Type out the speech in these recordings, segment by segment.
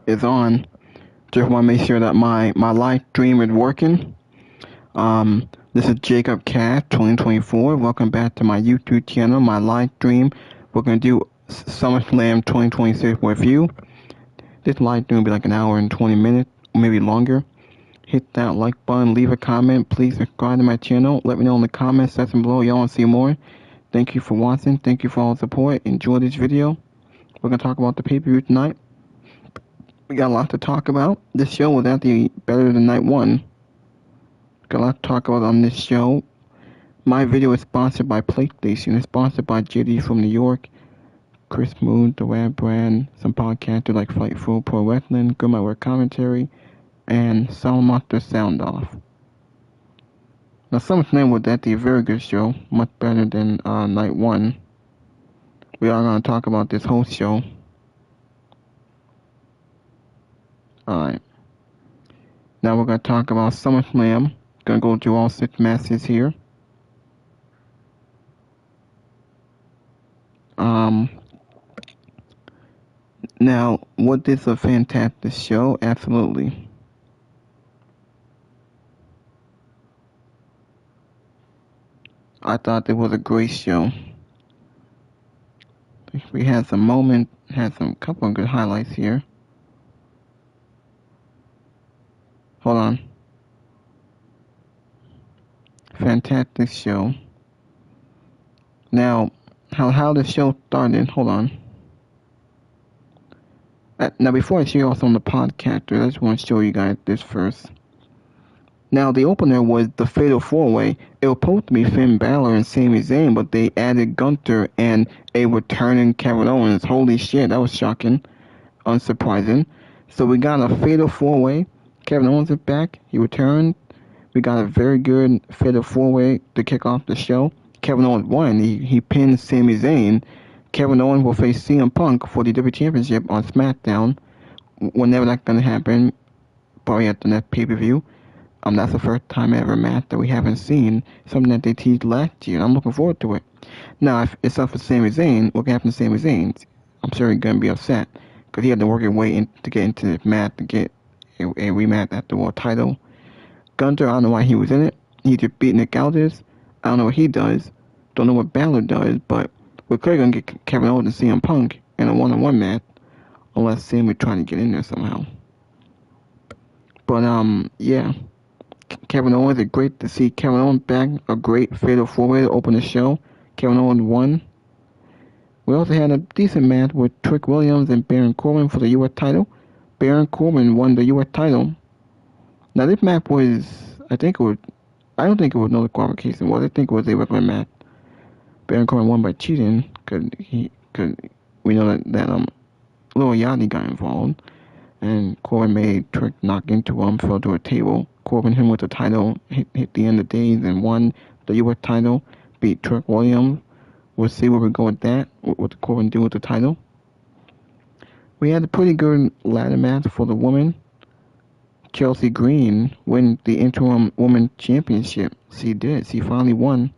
is on. Just want to make sure that my live stream is working. This is Jacob Cat 2024. Welcome back to my YouTube channel, my live stream. We're going to do Summerslam 2026 review. This live stream will be like an hour and 20 minutes, maybe longer. Hit that like button, leave a comment. Please subscribe to my channel. Let me know in the comments section below y'all want to see more. Thank you for watching. Thank you for all the support. Enjoy this video. We're going to talk about the pay-per-view tonight. We got a lot to talk about. This show was actually better than night one. Got a lot to talk about on this show. My video is sponsored by PlayStation. It's sponsored by JD from New York, Chris Moon, The Web Brand, some podcasters like Fightful Pro Wrestling, Good My Work Commentary, and Soundmaster Sound Off. Now, SummerSlam was actually a very good show, much better than night one. We are going to talk about this whole show. Alright. Now we're going to talk about SummerSlam. Going to go through all 6 matches here. Now, was this a fantastic show? Absolutely. I thought it was a great show. We had some moments, had some couple of good highlights here. Hold on. Fantastic show. Now, how the show started, hold on. Now, before I show you also on the podcast, I just want to show you guys this first. Now, the opener was the Fatal 4-Way. It was supposed to be Finn Balor and Sami Zayn, but they added Gunther and a returning Kevin Owens. Holy shit, that was shocking. Unsurprising. So we got a Fatal 4-Way. Kevin Owens is back. He returned. We got a very good Fatal 4-Way to kick off the show. Kevin Owens won. He pinned Sami Zayn. Kevin Owens will face CM Punk for the WWE Championship on SmackDown. Whenever that's going to happen, probably at the next pay-per-view. That's the first time ever match that we haven't seen. Something that they teased last year. I'm looking forward to it. Now, if it's up for Sami Zayn, what can happen to Sami Zayn? I'm sure he's going to be upset. Because he had to work his way in to get into this match to get a rematch at the world title. Gunther, I don't know why he was in it. He just beat Nick Aldis. I don't know what he does. Don't know what Balor does, but we're clearly going to get Kevin Owens and CM Punk in a one-on-one match, unless Sami trying to get in there somehow. But, yeah. Kevin Owens, it's great to see Kevin Owens back. A great Fatal 4-Way to open the show. Kevin Owens won. We also had a decent match with Trick Williams and Baron Corbin for the U.S. title. Baron Corbin won the U.S. title. Now, this match was, I don't think it was no qualification. I think it was a regular match. Baron Corbin won by cheating, because we know that Lil Yachty got involved, and Corbin made Trick knock into him, fell to a table. Corbin hit with the title, hit the end of days, and won the U.S. title, beat Trick Williams. We'll see where we go with that, what Corbin do with the title. We had a pretty good ladder match for the women. Chelsea Green win the interim women's championship. She did. She finally won.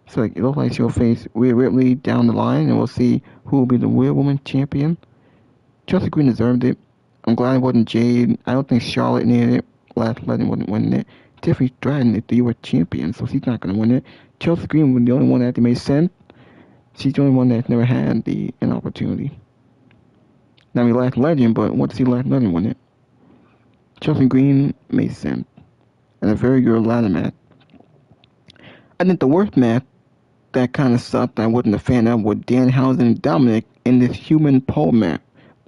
So it looks like she'll face Rhea Ripley down the line, and we'll see who will be the Real Women's Champion. Chelsea Green deserved it. I'm glad it wasn't Jade. I don't think Charlotte needed it. Last Legend wasn't winning it. Tiffany Stratton is the U.S. champion, so she's not going to win it. Chelsea Green was the only one that made sense. She's the only one that's never had an opportunity. Now, we Last Legend, but want to see Last Legend win it. Chelsea Green made sense. And a very good ladder match. I think the worst match that kind of sucked, I wasn't a fan of, was Danhausen and Dominic in this human pole match.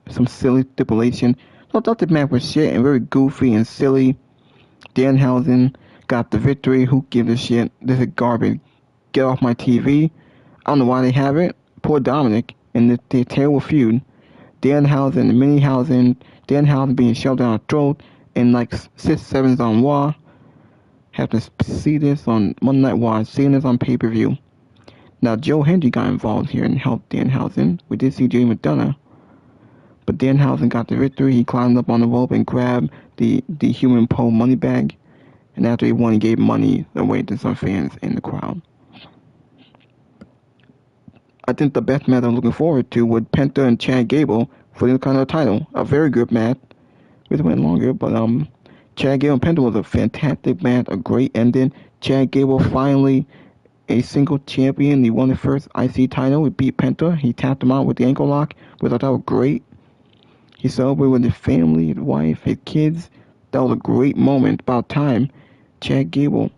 Some silly stipulation. I thought the match was shit and very goofy and silly. Danhausen got the victory. Who gives a shit? This is garbage. Get off my TV. I don't know why they have it. Poor Dominic in the terrible feud. Danhausen and Minihausen. Danhausen being shoved down a throat in like 6-7s on Raw. Have to see this on Monday Night Raw. Seeing this on pay-per-view. Now, Joe Hendry got involved here and helped Danhausen. We did see Jay McDonough. But Danhausen got the victory. He climbed up on the rope and grabbed the human pole money bag. And after he won, he gave money away to some fans in the crowd. I think the best match I'm looking forward to was Penta and Chad Gable for the Intercontinental title. A very good match. It went longer, but Chad Gable and Penta was a fantastic match, a great ending. Chad Gable finally a single champion. He won the first IC title. He beat Penta. He tapped him out with the ankle lock, which I thought was great. He celebrated with his family, his wife, his kids. That was a great moment. About time. Chad Gable,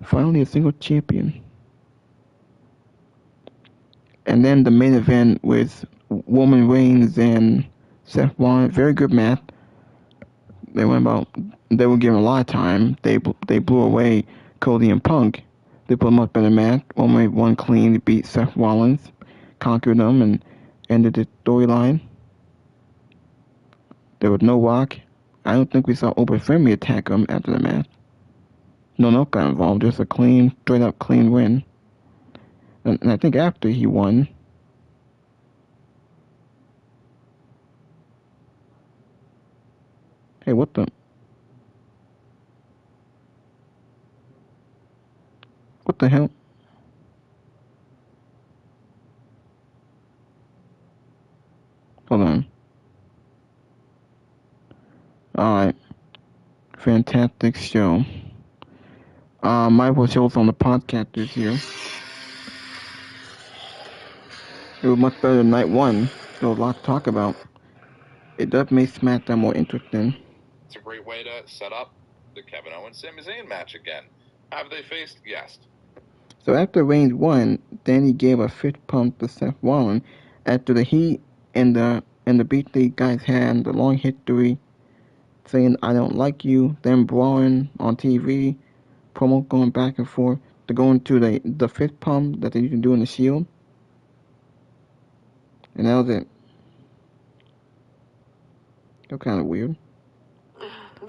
finally a single champion. And then the main event with Roman Reigns and Seth Rollins. Very good match. They were given a lot of time. They blew away Cody and Punk. They put a much better match. Roman won clean. He beat Seth Rollins, conquered them, and ended the storyline. There was no Rock. I don't think we saw Open Family attack him after the match. No one else got involved. Just a clean, straight up clean win. And I think after he won, hey, what the hell? Hold on. Alright. Fantastic show. Michael shows on the podcast this year. It was much better than night one. There was a lot to talk about. It does make SmackDown more interesting. It's a great way to set up the Kevin Owens-Sami Zayn match again. Have they faced? Yes. So after Reigns won, then he gave a fist pump to Seth Rollins after the heat and the beat the guys had, the long history, saying I don't like you, them brawling on TV, promo going back and forth, to go into the fist pump that they used to do in the Shield. And that was it. Felt kind of weird.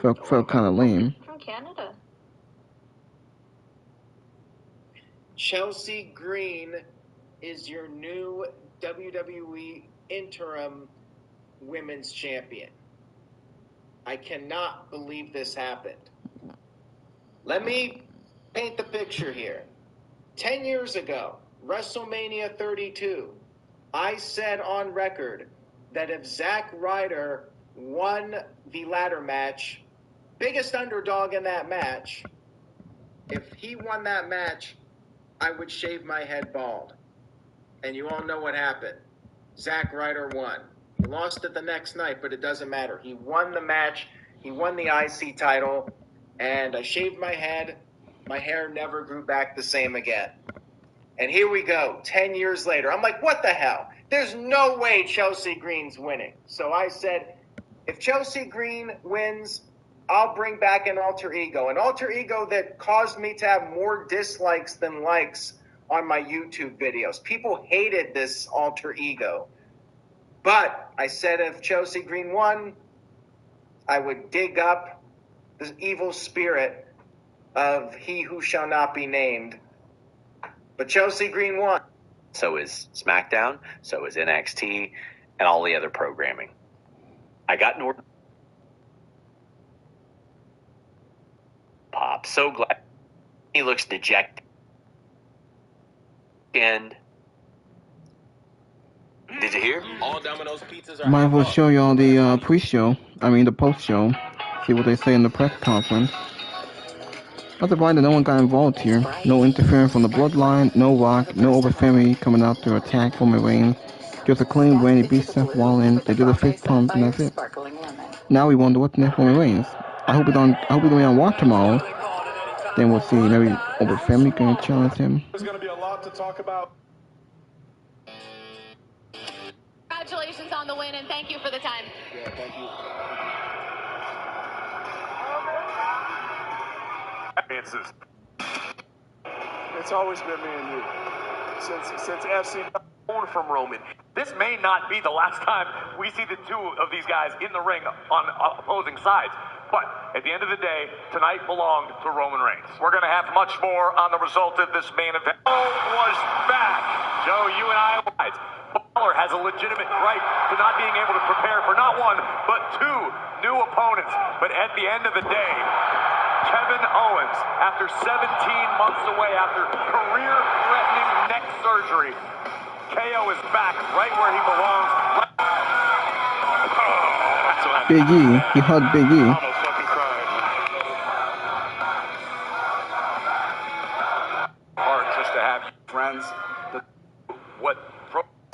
Felt kind of lame. From Canada. Chelsea Green is your new WWE interim women's champion. I cannot believe this happened. Let me paint the picture here. 10 years ago, WrestleMania 32, I said on record that if Zack Ryder won the ladder match, biggest underdog in that match, if he won that match, I would shave my head bald. And you all know what happened. Zack Ryder won. He lost it the next night, but it doesn't matter. He won the match. He won the IC title. And I shaved my head. My hair never grew back the same again. And here we go, 10 years later. I'm like, what the hell? There's no way Chelsea Green's winning. So I said, if Chelsea Green wins, I'll bring back an alter ego that caused me to have more dislikes than likes on my YouTube videos. People hated this alter ego. But I said if Chelsea Green won, I would dig up the evil spirit of he who shall not be named. But Chelsea Green won. So is SmackDown, so is NXT, and all the other programming. I got Norton Pop. So glad he looks dejected. And did you hear? All Domino's pizzas are. Might as well show you all the pre-show. The post-show. See what they say in the press conference. I'm surprised that no one got involved here. No interference from the Bloodline, no Rock, no Over Family coming out to attack Roman Reigns. Just a clean win. He beat Seth Rollins. They did a fist pump, and that's it. Now we wonder what's next for Roman Reigns. I hope we don't be on Raw tomorrow. Then we'll see. Maybe Over Family can challenge him. There's going to be a lot to talk about. Congratulations on the win, and thank you for the time. Yeah, thank you. It's always been me and you. Since FC from Roman. This may not be the last time we see the two of these guys in the ring on opposing sides. But at the end of the day, tonight belonged to Roman Reigns. We're going to have much more on the result of this main event. Was back. Joe, you and I wise. Baller has a legitimate right to not being able to prepare for not one, but two new opponents. But at the end of the day, Kevin Owens, after 17 months away after career-threatening neck surgery, KO is back right where he belongs. Big E. He hugged Big E. Almost fucking cried. Hard just to have friends. What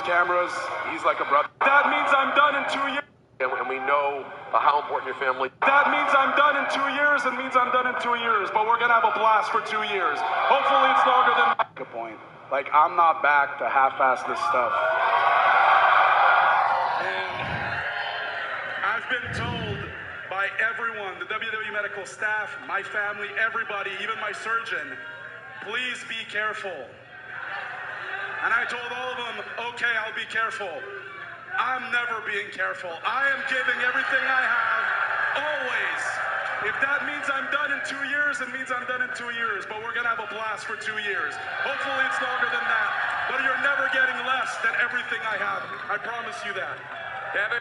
cameras? He's like a brother. That means I'm done in 2 years. And we know how important your family. That means I'm done in 2 years. It means I'm done in 2 years. But we're gonna have a blast for 2 years. Hopefully, it's longer than. Good point. Like, I'm not back to half-ass this stuff. And I've been told by everyone, the WWE medical staff, my family, everybody, even my surgeon, please be careful. And I told all of them, okay, I'll be careful. I'm never being careful. I am giving everything I have, always. If that means I'm done in 2 years, it means I'm done in 2 years. But we're going to have a blast for 2 years. Hopefully it's longer than that. But you're never getting less than everything I have. I promise you that. Kevin,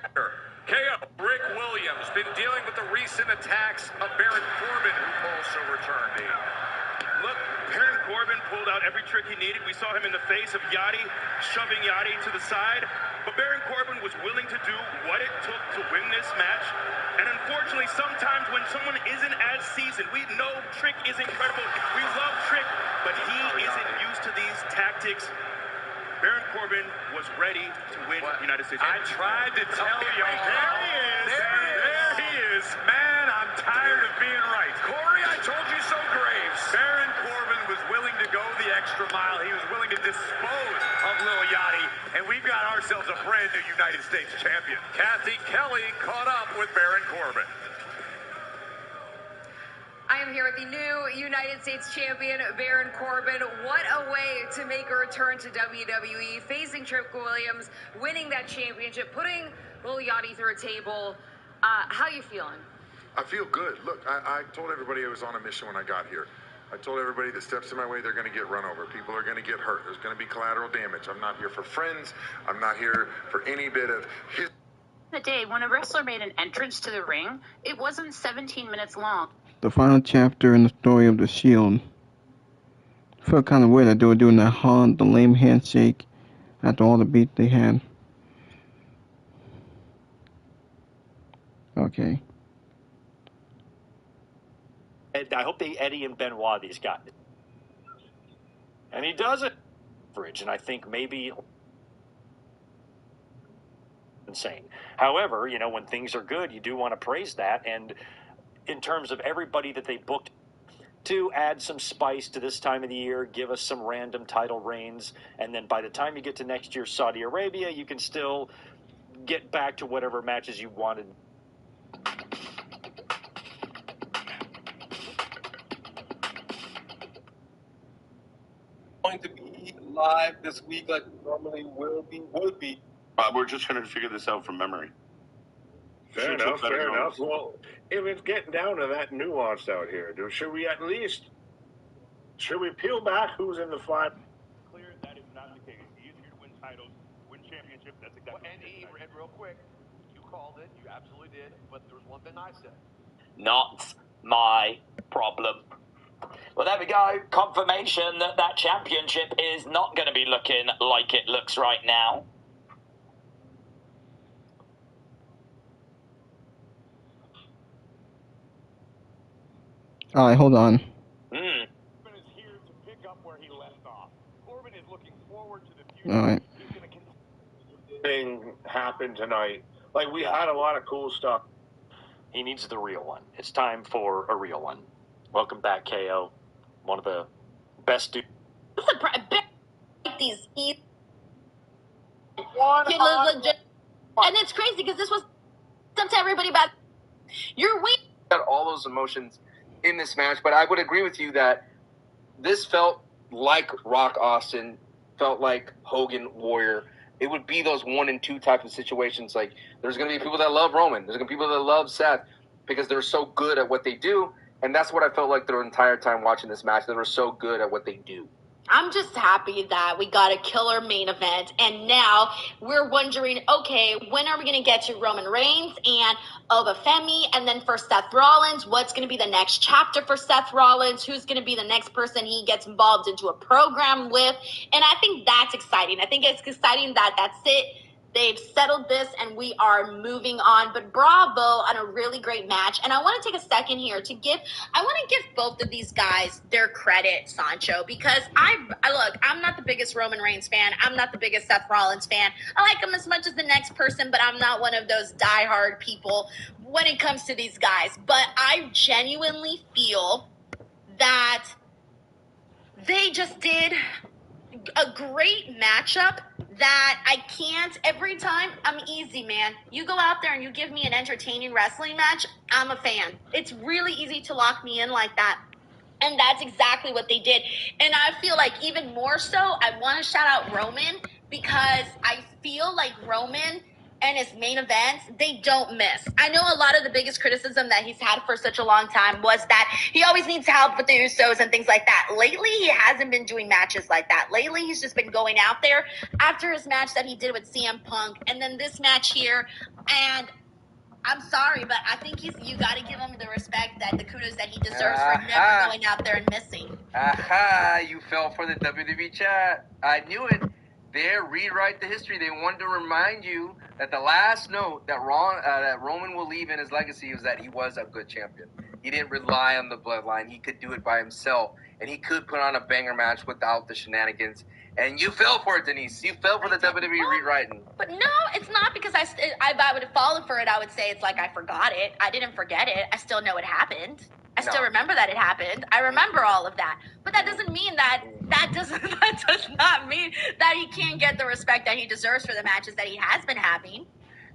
KO, Rick Williams, been dealing with the recent attacks of Baron Corbin, who also returned. Look, Baron Corbin pulled out every trick he needed. We saw him in the face of Yachty, shoving Yachty to the side. But Baron Corbin was willing to do what it took to win this match. And unfortunately, sometimes when someone isn't as seasoned, we know Trick is incredible. We love Trick, but he isn't used to these tactics. Baron Corbin was ready to win the United States. I tried to tell you. There he is. There he is. Man, I'm tired of being right. Corey, I told you so, Graves. Baron Corbin was willing to go the extra mile. He was willing to dispose of Lil Yachty. And we've got ourselves a brand new United States champion. Kathy Kelly caught up with Baron Corbin. I am here with the new United States champion, Baron Corbin. What a way to make a return to WWE, facing Trick Williams, winning that championship, putting Lil Yachty through a table. How you feeling? I feel good. Look, I told everybody I was on a mission when I got here. I told everybody that steps in my way, they're going to get run over. People are going to get hurt. There's going to be collateral damage. I'm not here for friends. I'm not here for any bit of his. The day when a wrestler made an entrance to the ring, it wasn't 17 minutes long. The final chapter in the story of the Shield. Felt kind of weird that they were doing the lame handshake after all the beat they had. Okay. And I hope Eddie and Benoit, these guys. And he does it. And I think maybe insane. However, you know, when things are good, you do want to praise that. And in terms of everybody that they booked to add some spice to this time of the year, give us some random title reigns, and then by the time you get to next year's Saudi Arabia, you can still get back to whatever matches you wanted. Going to be live this week like we normally would be. We're just trying to figure this out from memory. Fair enough. Well, if it's getting down to that nuance out here, should we peel back who's in the fight? Clear, that is not the case. He is here to win titles, win championships. That's exactly And real quick, you called it. You absolutely did. But there was one thing I said. Not my problem. Well, there we go. Confirmation that that championship is not going to be looking like it looks right now. Alright, hold on. Corbin is here to pick up where he left off. Corbin is looking forward to the future. Alright. Thing happened tonight. Like, we had a lot of cool stuff. He needs the real one. It's time for a real one. Welcome back, KO. One of the best dudes. These legit. One And it's crazy because this was up to everybody about you're waiting. Got all those emotions in this match, but I would agree with you that this felt like Rock Austin, felt like Hogan Warrior. It would be those 1 and 2 type of situations. Like, there's going to be people that love Roman. There's going to be people that love Seth because they're so good at what they do. And that's what I felt like the entire time watching this match. They were so good at what they do. I'm just happy that we got a killer main event, and now we're wondering, okay, when are we going to get to Roman Reigns and Femi, and then for Seth Rollins, what's going to be the next chapter for Seth Rollins? Who's going to be the next person he gets involved into a program with? And I think that's exciting. I think it's exciting that that's it. They've settled this, and we are moving on. But bravo on a really great match. And I want to take a second here to give both of these guys their credit, Sancho, because look, I'm not the biggest Roman Reigns fan. I'm not the biggest Seth Rollins fan. I like him as much as the next person, but I'm not one of those diehard people when it comes to these guys. But I genuinely feel that they just did a great matchup that I can't, every time, I'm easy, man. You go out there and you give me an entertaining wrestling match, I'm a fan. It's really easy to lock me in like that. And that's exactly what they did. And I feel like even more so, I want to shout out Roman, because I feel like Roman and his main events, they don't miss. I know a lot of the biggest criticism that he's had for such a long time was that he always needs help with the Usos and things like that. Lately, he hasn't been doing matches like that. Lately, he's just been going out there after his match that he did with CM Punk, and then this match here, and I'm sorry, but I think you got to give him the respect, that the kudos that he deserves for never going out there and missing. Aha, you fell for the WWE chat. I knew it. They rewrite the history. They wanted to remind you that the last note that Roman will leave in his legacy was that he was a good champion. He didn't rely on the bloodline. He could do it by himself, and he could put on a banger match without the shenanigans. And you fell for it, Denise. You fell for the WWE rewriting. But no, it's not, because I would have fallen for it. I would say it's like I forgot it. I didn't forget it. I still know it happened. I still remember that it happened. I remember all of that. But that doesn't mean that does not mean that he can't get the respect that he deserves for the matches that he has been having.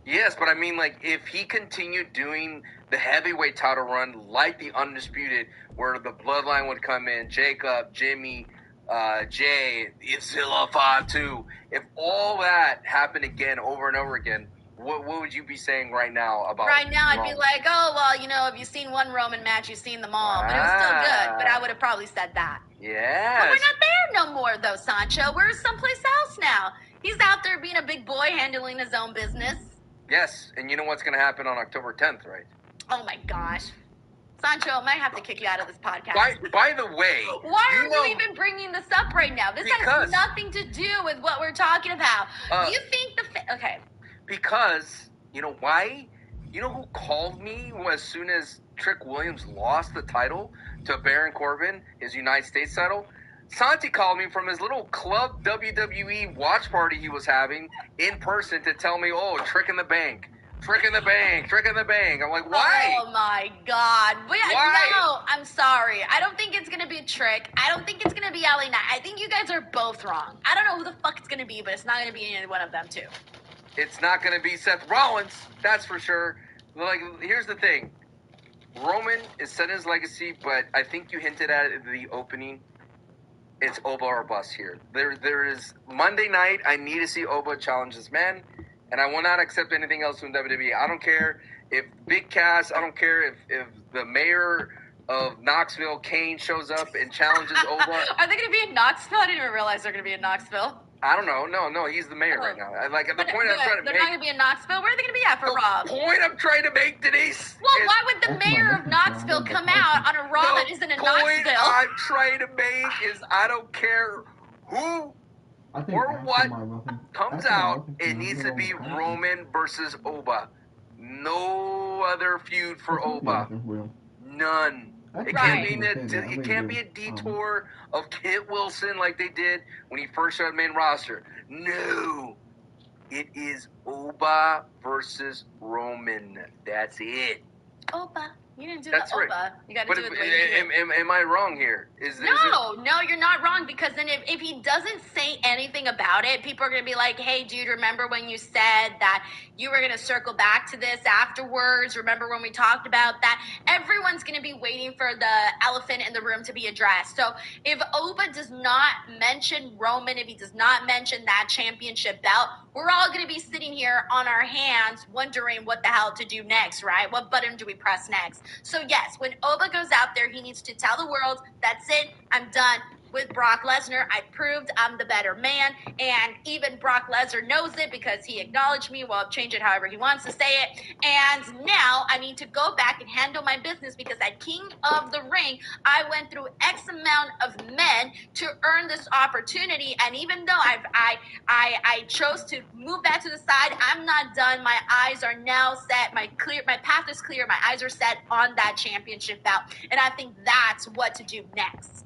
Yes, but I mean, like, if he continued doing the heavyweight title run like the Undisputed, where the bloodline would come in, Jacob, Jimmy, Jay, Zilla 5-2, if all that happened again over and over again, what would you be saying right now about Right now, Roman? I'd be like, oh, well, if you've seen one Roman match, you've seen them all. But it was still good. But I would have probably said that. Yes. But we're not there no more, though, Sancho. We're someplace else now. He's out there being a big boy, handling his own business. Yes, and you know what's going to happen on October 10th, right? Oh, my gosh. Sancho, I might have to kick you out of this podcast. By the way... Why are you even bringing this up right now? This has nothing to do with what we're talking about. You think okay. Because, you know why? You know who called me as soon as Trick Williams lost the title to Baron Corbin, his United States title? Santi called me from his little club WWE watch party he was having in person to tell me, oh, Trick in the Bank. Trick in the Bank, Trick in the Bank. I'm like, why? Oh, my God. Why? No, I'm sorry. I don't think it's going to be Trick. I don't think it's going to be LA Knight. I think you guys are both wrong. I don't know who the fuck it's going to be, but it's not going to be any one of them, too. It's not going to be Seth Rollins, that's for sure. Like, here's the thing. Roman is set his legacy, but I think you hinted at it in the opening. It's Oba or bust here. There is Monday night. I need to see Oba challenge this man, and I will not accept anything else from WWE. I don't care if Big Cass. I don't care if the mayor of Knoxville, Kane, shows up and challenges Oba. Are they going to be in Knoxville? I didn't even realize they're going to be in Knoxville. I don't know. No, he's the mayor right now. Like the point I'm trying to make. They're not going to be in Knoxville. Where are they going to be at for Raw? The point I'm trying to make, Denise. Well, why would the mayor of Knoxville come out on a Raw that isn't in Knoxville? The point I'm trying to make is I don't care who or what comes out. It needs to be Roman versus Oba. No other feud for Oba. None. It can't be a detour of Kit Wilson like they did when he first started main roster. No. It is Oba versus Roman. That's it. Oba. You didn't do That's the right. Oba. You got to do it the way you do. Am I wrong here? No, you're not wrong, because then if he doesn't say anything about it, people are going to be like, hey, dude, remember when you said that you were going to circle back to this afterwards? Remember when we talked about that? Everyone's going to be waiting for the elephant in the room to be addressed. So if Oba does not mention Roman, if he does not mention that championship belt, we're all going to be sitting here on our hands wondering what the hell to do next, right? What button do we press next? So yes, when Oba goes out there, he needs to tell the world, that's it, I'm done. with Brock Lesnar. I proved I'm the better man, and even Brock Lesnar knows it because he acknowledged me. Well, change it however he wants to say it. And now I need to go back and handle my business because at King of the Ring, I went through X amount of men to earn this opportunity. And even though I chose to move that to the side, I'm not done. My eyes are now set. My path is clear. My eyes are set on that championship bout. And I think that's what to do next.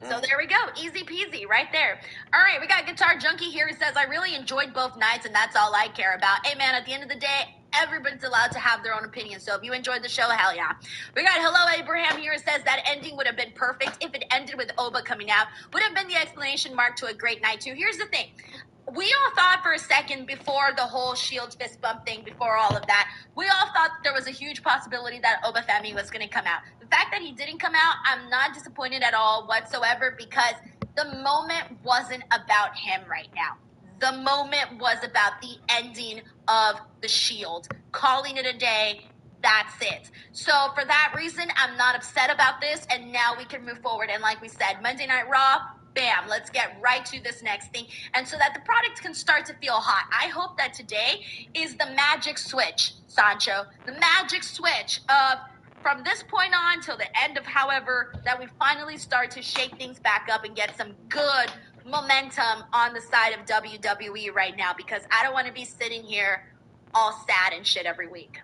So there we go. Easy peasy right there. All right, we got Guitar Junkie here. He says, I really enjoyed both nights, and that's all I care about. Hey, man, at the end of the day, everybody's allowed to have their own opinion. So if you enjoyed the show, hell yeah. We got Hello Abraham here. It says that ending would have been perfect if it ended with Oba coming out. Would have been the explanation mark to a great night, too. Here's the thing. We all thought for a second before the whole Shield fist bump thing, before all of that, we all thought that there was a huge possibility that Obafemi was going to come out. The fact that he didn't come out, I'm not disappointed at all whatsoever because the moment wasn't about him right now. The moment was about the ending of the Shield, calling it a day. That's it. So for that reason, I'm not upset about this, and now we can move forward. And like we said, Monday Night Raw, bam, let's get right to this next thing. And so that the product can start to feel hot. I hope that today is the magic switch, Sancho. The magic switch of from this point on till the end of however that we finally start to shake things back up and get some good momentum on the side of WWE right now because I don't want to be sitting here all sad and shit every week.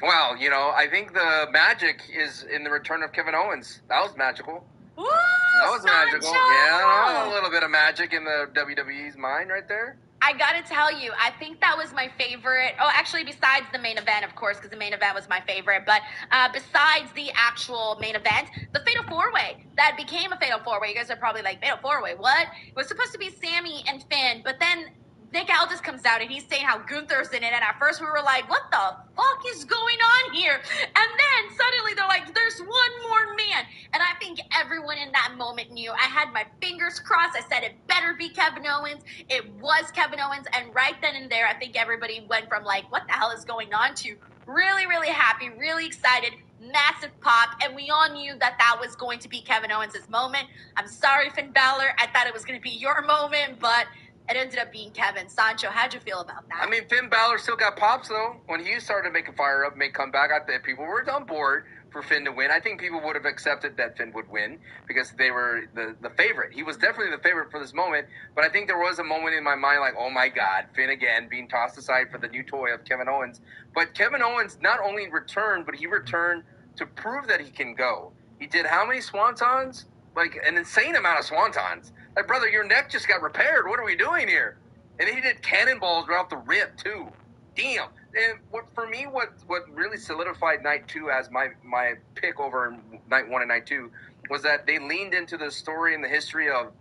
Well, I think the magic is in the return of Kevin Owens. That was magical. Woo, that was Sancho! magical. Yeah, a little bit of magic in the WWE's mind right there. I gotta tell you, I think that was my favorite. Oh, actually, besides the main event, of course, because the main event was my favorite. But besides the actual main event, the Fatal 4-Way that became a Fatal 4-Way. You guys are probably like, Fatal 4-Way, what? It was supposed to be Sammy and Finn, but then Nick Aldis comes out and he's saying how Gunther's in it. And at first we were like, what the fuck is going on here? And then suddenly they're like, there's one more man. And I think everyone in that moment knew. I had my fingers crossed. I said it better be Kevin Owens. It was Kevin Owens. And right then and there, I think everybody went from like, what the hell is going on to really, really happy, really excited, massive pop. And we all knew that that was going to be Kevin Owens' moment. I'm sorry, Finn Balor. I thought it was going to be your moment, but it ended up being Kevin. Sancho, how'd you feel about that? I mean, Finn Balor still got pops, though. When he started making fire up, make comeback, I think people were on board for Finn to win. I think people would have accepted that Finn would win because they were the favorite. He was definitely the favorite for this moment, but I think there was a moment in my mind like, oh my God, Finn again being tossed aside for the new toy of Kevin Owens. But Kevin Owens not only returned, but he returned to prove that he can go. He did how many swantons? Like an insane amount of swantons. Like, brother, your neck just got repaired. What are we doing here? And he did cannonballs right off the rip, too. Damn. And what really solidified night 2 as my pick over night 1 and night 2 was that they leaned into the story and the history of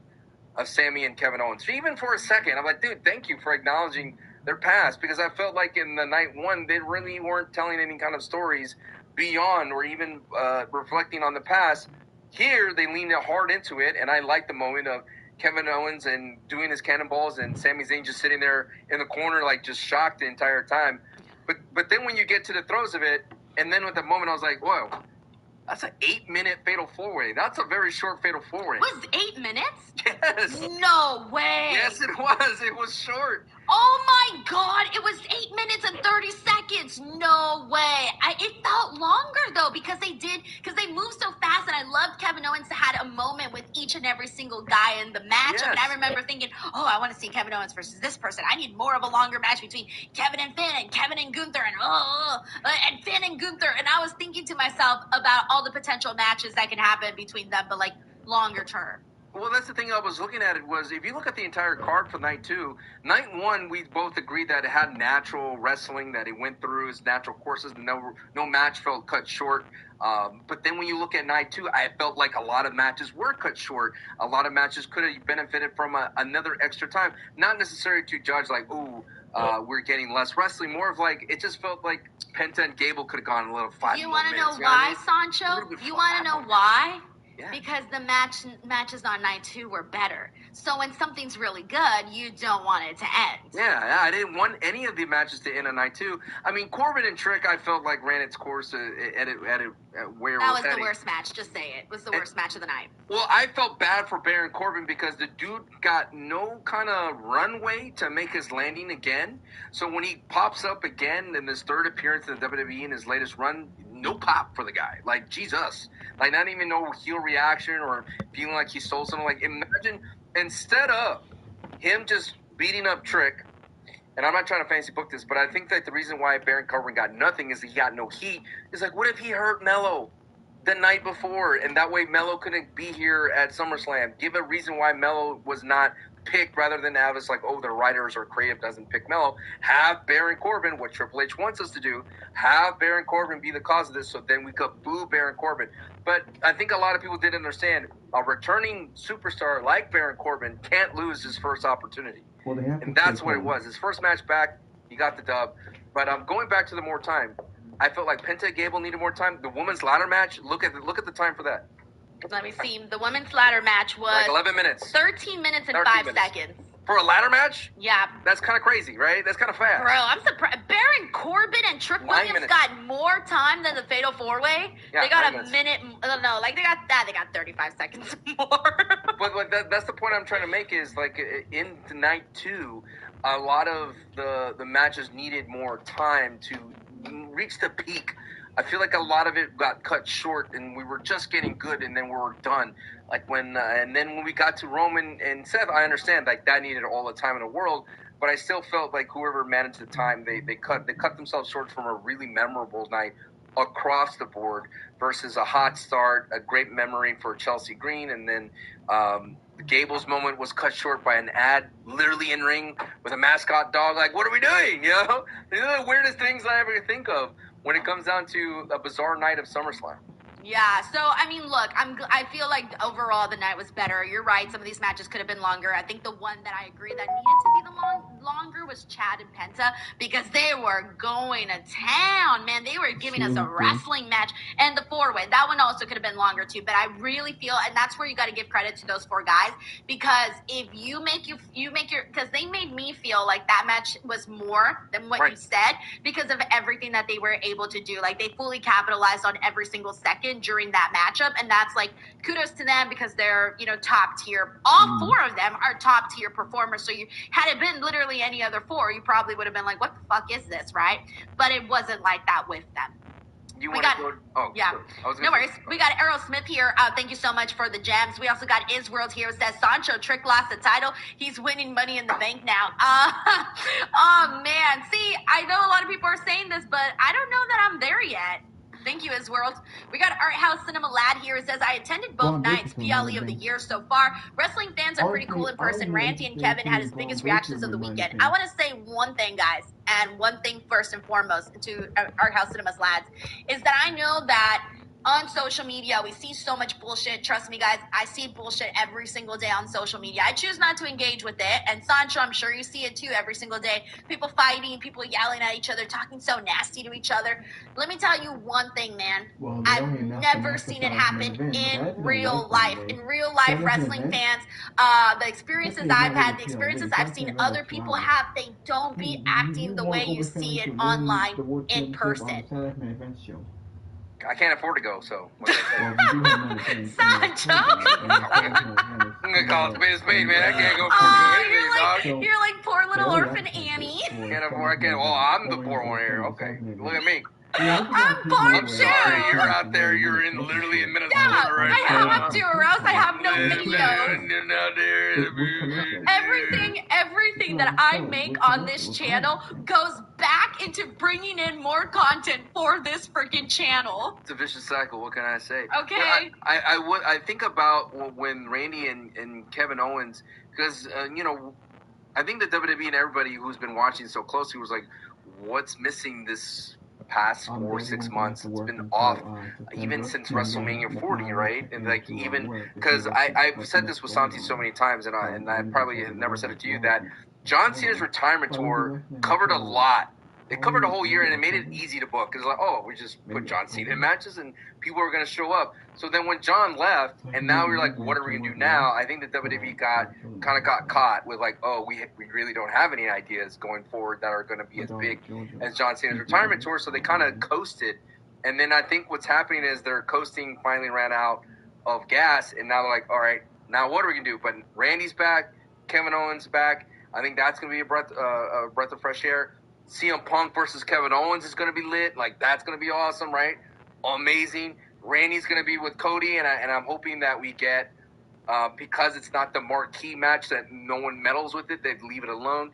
Sammy and Kevin Owens. Even for a second, I'm like, dude, thank you for acknowledging their past, because I felt like in the night 1, they really weren't telling any kind of stories beyond or even reflecting on the past. Here, they leaned hard into it, and I like the moment of Kevin Owens and doing his cannonballs and Sami Zayn just sitting there in the corner like just shocked the entire time. But then when you get to the throes of it, and then with the moment I was like, whoa, that's an 8-minute Fatal 4-Way. That's a very short Fatal 4-Way. Was 8 minutes? Yes. No way. Yes, it was. It was short. Oh my God, it was 8 minutes and 30 seconds. No way. It felt longer though because they moved so fast, and I loved Kevin Owens had a moment with each and every single guy in the match. Yes. And I remember thinking, oh, I want to see Kevin Owens versus this person. I need more of a longer match between Kevin and Finn and Kevin and Gunther and Finn and Gunther. And I was thinking to myself about all the potential matches that can happen between them, but like longer term. Well, that's the thing I was looking at. It was, if you look at the entire card for night 2, night 1, we both agreed that it had natural wrestling, that it went through its natural courses. No match felt cut short. But then when you look at night 2, I felt like a lot of matches were cut short. A lot of matches could have benefited from another extra time. Not necessarily to judge like, ooh, we're getting less wrestling. More of like, it just felt like Penta and Gable could have gone a little 5 You want to know why, Sancho? You want to know why? Yeah. Because the matches on night 2 were better. So when something's really good, you don't want it to end. Yeah, I didn't want any of the matches to end on night 2. I mean, Corbin and Trick, I felt like ran its course at where That it was the heading. worst match. Just say it. It was the worst match of the night. Well, I felt bad for Baron Corbin because the dude got no kind of runway to make his landing again. So when he pops up again in his third appearance in the WWE in his latest run, no pop for the guy. Like, Jesus. Like, not even no heel reaction or feeling like he stole something. Like, imagine, instead of him just beating up Trick, and I'm not trying to fancy book this, but I think that the reason why Baron Corbin got nothing is that he got no heat. It's like, what if he hurt Mello the night before, and that way Mello couldn't be here at SummerSlam? Give a reason why Mello was not picked rather than have us like, oh, the writers or creative doesn't pick Mello. Have Baron Corbin, what Triple H wants us to do, have Baron Corbin be the cause of this, so then we could boo Baron Corbin. But I think a lot of people didn't understand a returning superstar like Baron Corbin can't lose his first opportunity. Well, they have And to that's take what it over. was. His first match back, he got the dub. But going back to the more time, I felt like Penta and Gable needed more time. The women's ladder match, look at the time for that. Let me see. The women's ladder match was Like 11 minutes. 13 minutes and 13 5 minutes. seconds. For a ladder match? Yeah. That's kind of crazy, right? That's kind of fast. Bro, I'm surprised. Baron Corbin and Trick 9 Williams minutes. got more time than the Fatal 4-Way. Yeah, They got 9 a minutes. minute. No, like they got 35 seconds more. But that's the point I'm trying to make is, like, in the night 2, a lot of the matches needed more time to reach the peak. I feel like a lot of it got cut short, and we were just getting good, and then we were done. Like and then when we got to Roman and Seth, I understand like that needed all the time in the world, but I still felt like whoever managed the time, they cut themselves short from a really memorable night across the board versus a hot start, a great memory for Chelsea Green, and then Gable's moment was cut short by an ad, literally in ring with a mascot dog. Like, what are we doing? You know, these are the weirdest things I ever think of when it comes down to a bizarre night of SummerSlam. Yeah, so, I mean, look, I feel like overall the night was better. You're right, some of these matches could have been longer. I think the one that I agree that needed to be the longer was Chad and Penta because they were going to town, man. They were giving us a wrestling match. And the 4-way, that one also could have been longer too. But I really feel, and that's where you got to give credit to those 4 guys because if you make your, because they made me feel like that match was more than what you said because of everything that they were able to do. Like, they fully capitalized on every single second during that matchup, and that's like kudos to them because they're, you know, top tier. All 4 of them are top tier performers. So you had it been literally any other 4, you probably would have been like, what the fuck is this, right? But it wasn't like that with them. Yeah. No worries. We got Errol Smith here. Thank you so much for the gems. We also got Isworld here. Says Sancho Trick lost the title. He's winning Money in the Bank now. Oh man. See, I know a lot of people are saying this, but I don't know that I'm there yet. Thank you, Isworld. We got Art House Cinema Lad here. It says, I attended both nights, PLE of the year so far. Wrestling fans are pretty cool in person. Randy and Kevin had his biggest reactions of the weekend. I want to say one thing, guys, and one thing first and foremost to Art House Cinemas Lads, is that I know that on social media, we see so much bullshit. Trust me, guys, I see bullshit every single day on social media. I choose not to engage with it. And Sancho, I'm sure you see it too every single day. People fighting, people yelling at each other, talking so nasty to each other. Let me tell you one thing, man. I've never seen it happen in real life. In real life, wrestling fans, the experiences I've had, the experiences I've seen other people have, they don't be acting the way you see it online in person. I can't afford to go, so. Sancho! I'm gonna call it spade, man. I can't go for anything, you're like poor little orphan Annie. Can't afford. Well, I'm the poor one here. Okay, look at me. I'm poor too. Sorry, you're out there. You're literally in Minnesota right now. I have 2 euros. I have no videos. Everything that I make on this channel goes back into bringing in more content for this freaking channel. It's a vicious cycle. What can I say? Okay. Yeah, I think about when Randy and Kevin Owens, because you know, I think the WWE and everybody who's been watching so closely was like, what's missing this past 4 or 6 months? It's been off even since WrestleMania 40, right? And like, even because I've said this with Santi so many times, and I probably have never said it to you, that John Cena's retirement tour covered a lot They covered a whole year, and it made it easy to book. It's like, oh, we just put John Cena in matches, and people are going to show up. So then when John left, and now we're like, what are we going to do now? I think the WWE got caught with like, oh, we really don't have any ideas going forward that are going to be as big as John Cena's retirement tour. So they kind of coasted. And then I think what's happening is their coasting finally ran out of gas, and now they're like, all right, now what are we going to do? But Randy's back, Kevin Owens back. I think that's going to be a breath of fresh air. CM Punk versus Kevin Owens is going to be lit. Like, that's going to be awesome, right? Amazing. Randy's going to be with Cody, and I'm hoping that we get, because it's not the marquee match that no one meddles with it, they'd leave it alone.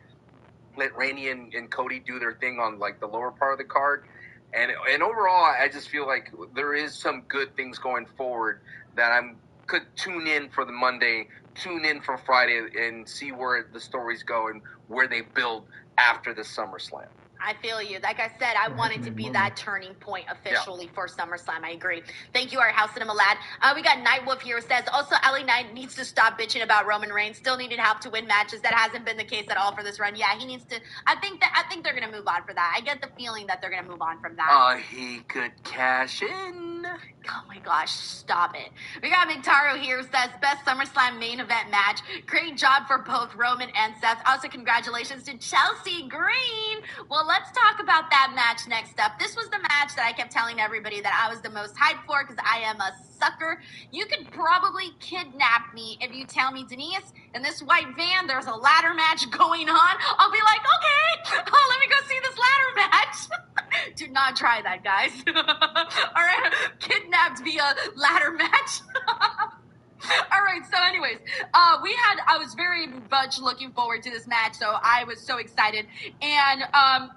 Let Randy and Cody do their thing on, like, the lower part of the card. And overall, I just feel like there is some good things going forward that I could tune in for the Monday, tune in for Friday, and see where the stories go and where they build after the SummerSlam. I feel you. Like I said, I wanted to be that turning point officially for SummerSlam. I agree. Thank you, our House Cinema lad. We got Nightwolf here who says, also, LA Knight needs to stop bitching about Roman Reigns. Still needed help to win matches. That hasn't been the case at all for this run. Yeah, he needs to. I think they're going to move on for that. I get the feeling that they're going to move on from that. He could cash in. Oh my gosh, stop it. We got Mintaro here who says, best SummerSlam main event match. Great job for both Roman and Seth. Also, congratulations to Chelsea Green. Well, let's talk about that match next up. This was the match that I kept telling everybody that I was the most hyped for because I am a sucker. You could probably kidnap me if you tell me, Denise, in this white van, there's a ladder match going on. I'll be like, okay, let me go see this ladder match. Do not try that, guys. All right, kidnapped via ladder match. All right, so anyways, I was very much looking forward to this match, so I was so excited. And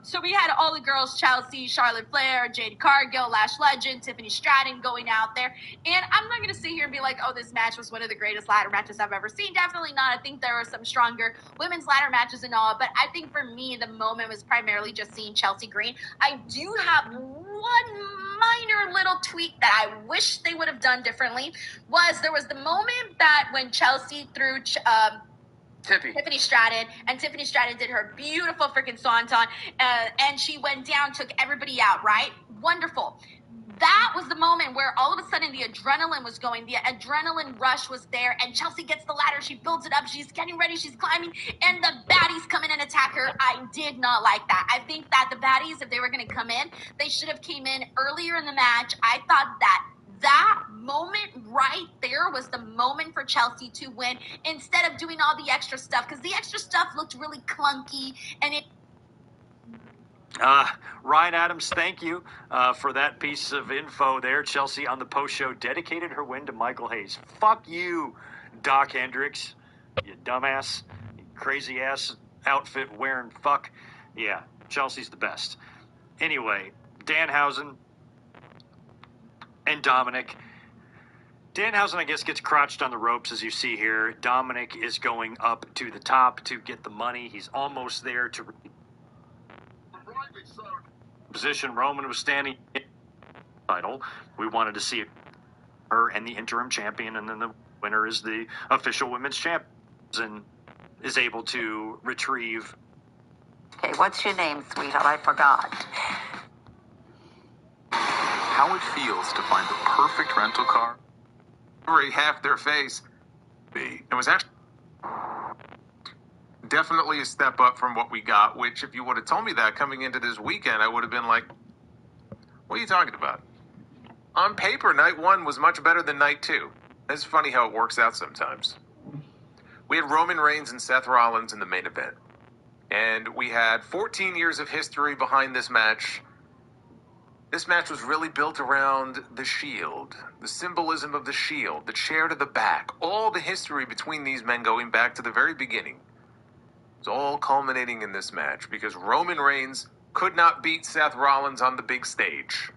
so we had all the girls, Chelsea, Charlotte Flair, Jade Cargill, Lash Legend, Tiffany Stratton going out there. And I'm not going to sit here and be like, oh, this match was one of the greatest ladder matches I've ever seen. Definitely not. I think there were some stronger women's ladder matches and all, but I think for me, the moment was primarily just seeing Chelsea Green. I do have one minor little tweak that I wish they would have done differently. There was the moment that when Chelsea threw Tiffany Stratton, and Tiffany Stratton did her beautiful freaking swanton, and she went down, took everybody out, right? Wonderful. That was the moment where all of a sudden the adrenaline was going, the adrenaline rush was there, and Chelsea gets the ladder, she builds it up, she's getting ready, she's climbing, and the baddies come in and attack her. I did not like that. I think that the baddies, if they were going to come in, they should have came in earlier in the match. I thought that moment right there was the moment for Chelsea to win instead of doing all the extra stuff, because the extra stuff looked really clunky, and it... Ryan Adams, thank you for that piece of info there. Chelsea on the post show dedicated her win to Michael Hayes. Fuck you, Doc Hendricks, you dumbass, you crazy ass outfit wearing fuck. Yeah, Chelsea's the best. Anyway, Danhausen and Dominic. Danhausen, I guess, gets crotched on the ropes, as you see here. Dominic is going up to the top to get the money. He's almost there to position. Roman was standing in the title. We wanted to see her and the interim champion, and then the winner is the official women's champion and is able to retrieve. Okay, what's your name, sweetheart? I forgot. How it feels to find the perfect rental car. Already half their face. It was actually definitely a step up from what we got, which if you would have told me that coming into this weekend, I would have been like, what are you talking about? On paper, night one was much better than night two. It's funny how it works out sometimes. We had Roman Reigns and Seth Rollins in the main event. And we had 14 years of history behind this match. This match was really built around the Shield, the symbolism of the Shield, the chair to the back, all the history between these men going back to the very beginning. It's all culminating in this match because Roman Reigns could not beat Seth Rollins on the big stage.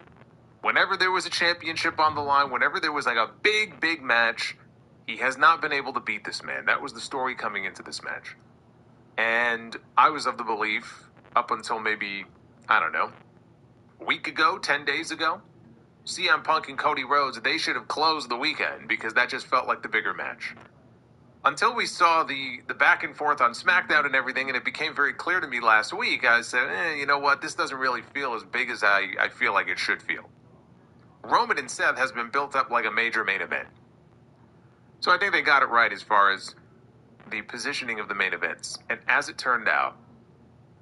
Whenever there was a championship on the line, whenever there was like a big, big match, he has not been able to beat this man. That was the story coming into this match. And I was of the belief, up until maybe, I don't know, a week ago, 10 days ago, CM Punk and Cody Rhodes, they should have closed the weekend because that just felt like the bigger match. until we saw the back and forth on SmackDown and everything, and it became very clear to me last week, I said, you know what, this doesn't really feel as big as I feel like it should feel. Roman and Seth has been built up like a major main event. So I think they got it right as far as the positioning of the main events. And as it turned out,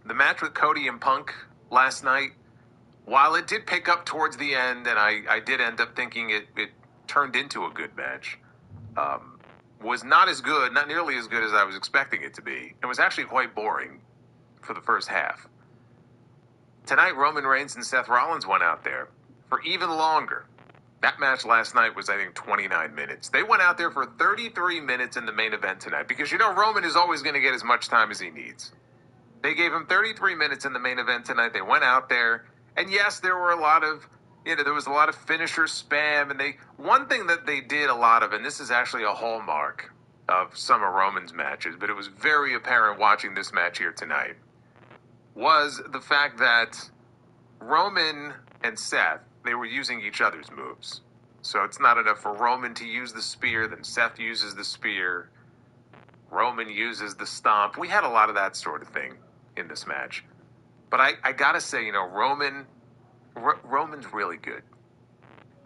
the match with Cody and Punk last night, while it did pick up towards the end, and I did end up thinking it turned into a good match, was not as good, not nearly as good as I was expecting it to be. It was actually quite boring for the first half. Tonight, Roman Reigns and Seth Rollins went out there for even longer. That match last night was, I think, 29 minutes. They went out there for 33 minutes in the main event tonight because, Roman is always going to get as much time as he needs. They gave him 33 minutes in the main event tonight. They went out there, and yes, there were a lot of, there was a lot of finisher spam, and one thing that they did a lot of, and this is actually a hallmark of some of Roman's matches, but it was very apparent watching this match here tonight, was the fact that Roman and Seth, they were using each other's moves. So it's not enough for Roman to use the spear, then Seth uses the spear, Roman uses the stomp. We had a lot of that sort of thing in this match. But I gotta say, Roman's really good.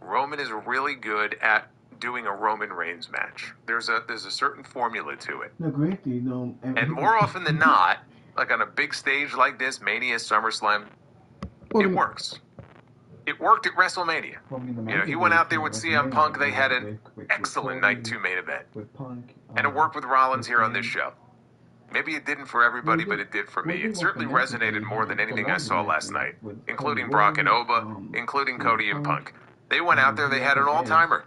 Roman is really good at doing a Roman Reigns match. There's a certain formula to it. No, great, and more often than not, like on a big stage like this, Mania, SummerSlam, it works. It worked at WrestleMania. He went out there with CM Punk. They had an excellent Night 2 main event. And it worked with Rollins here on this show. Maybe it didn't for everybody, but it did for me. It certainly resonated more than anything I saw last night, including Brock and Oba, including Cody and Punk. They went out there, they had an all-timer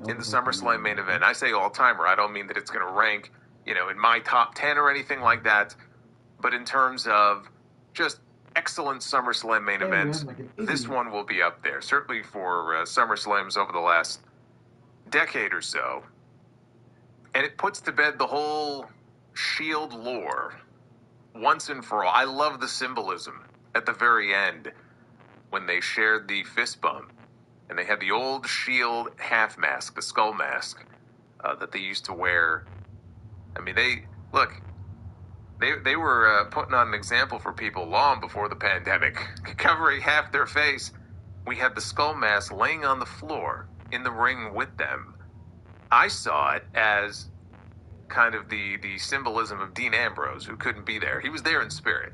in the SummerSlam main event. I say all-timer. I don't mean that it's going to rank, in my top 10 or anything like that, but in terms of just excellent SummerSlam main events, this one will be up there. Certainly for SummerSlams over the last decade or so. And it puts to bed the whole Shield lore once and for all. I love the symbolism at the very end when they shared the fist bump and they had the old Shield half mask, the skull mask that they used to wear. I mean, they were putting on an example for people long before the pandemic, covering half their face. We had the skull mask laying on the floor in the ring with them. I saw it as kind of the symbolism of Dean Ambrose, who couldn't be there. He was there in spirit.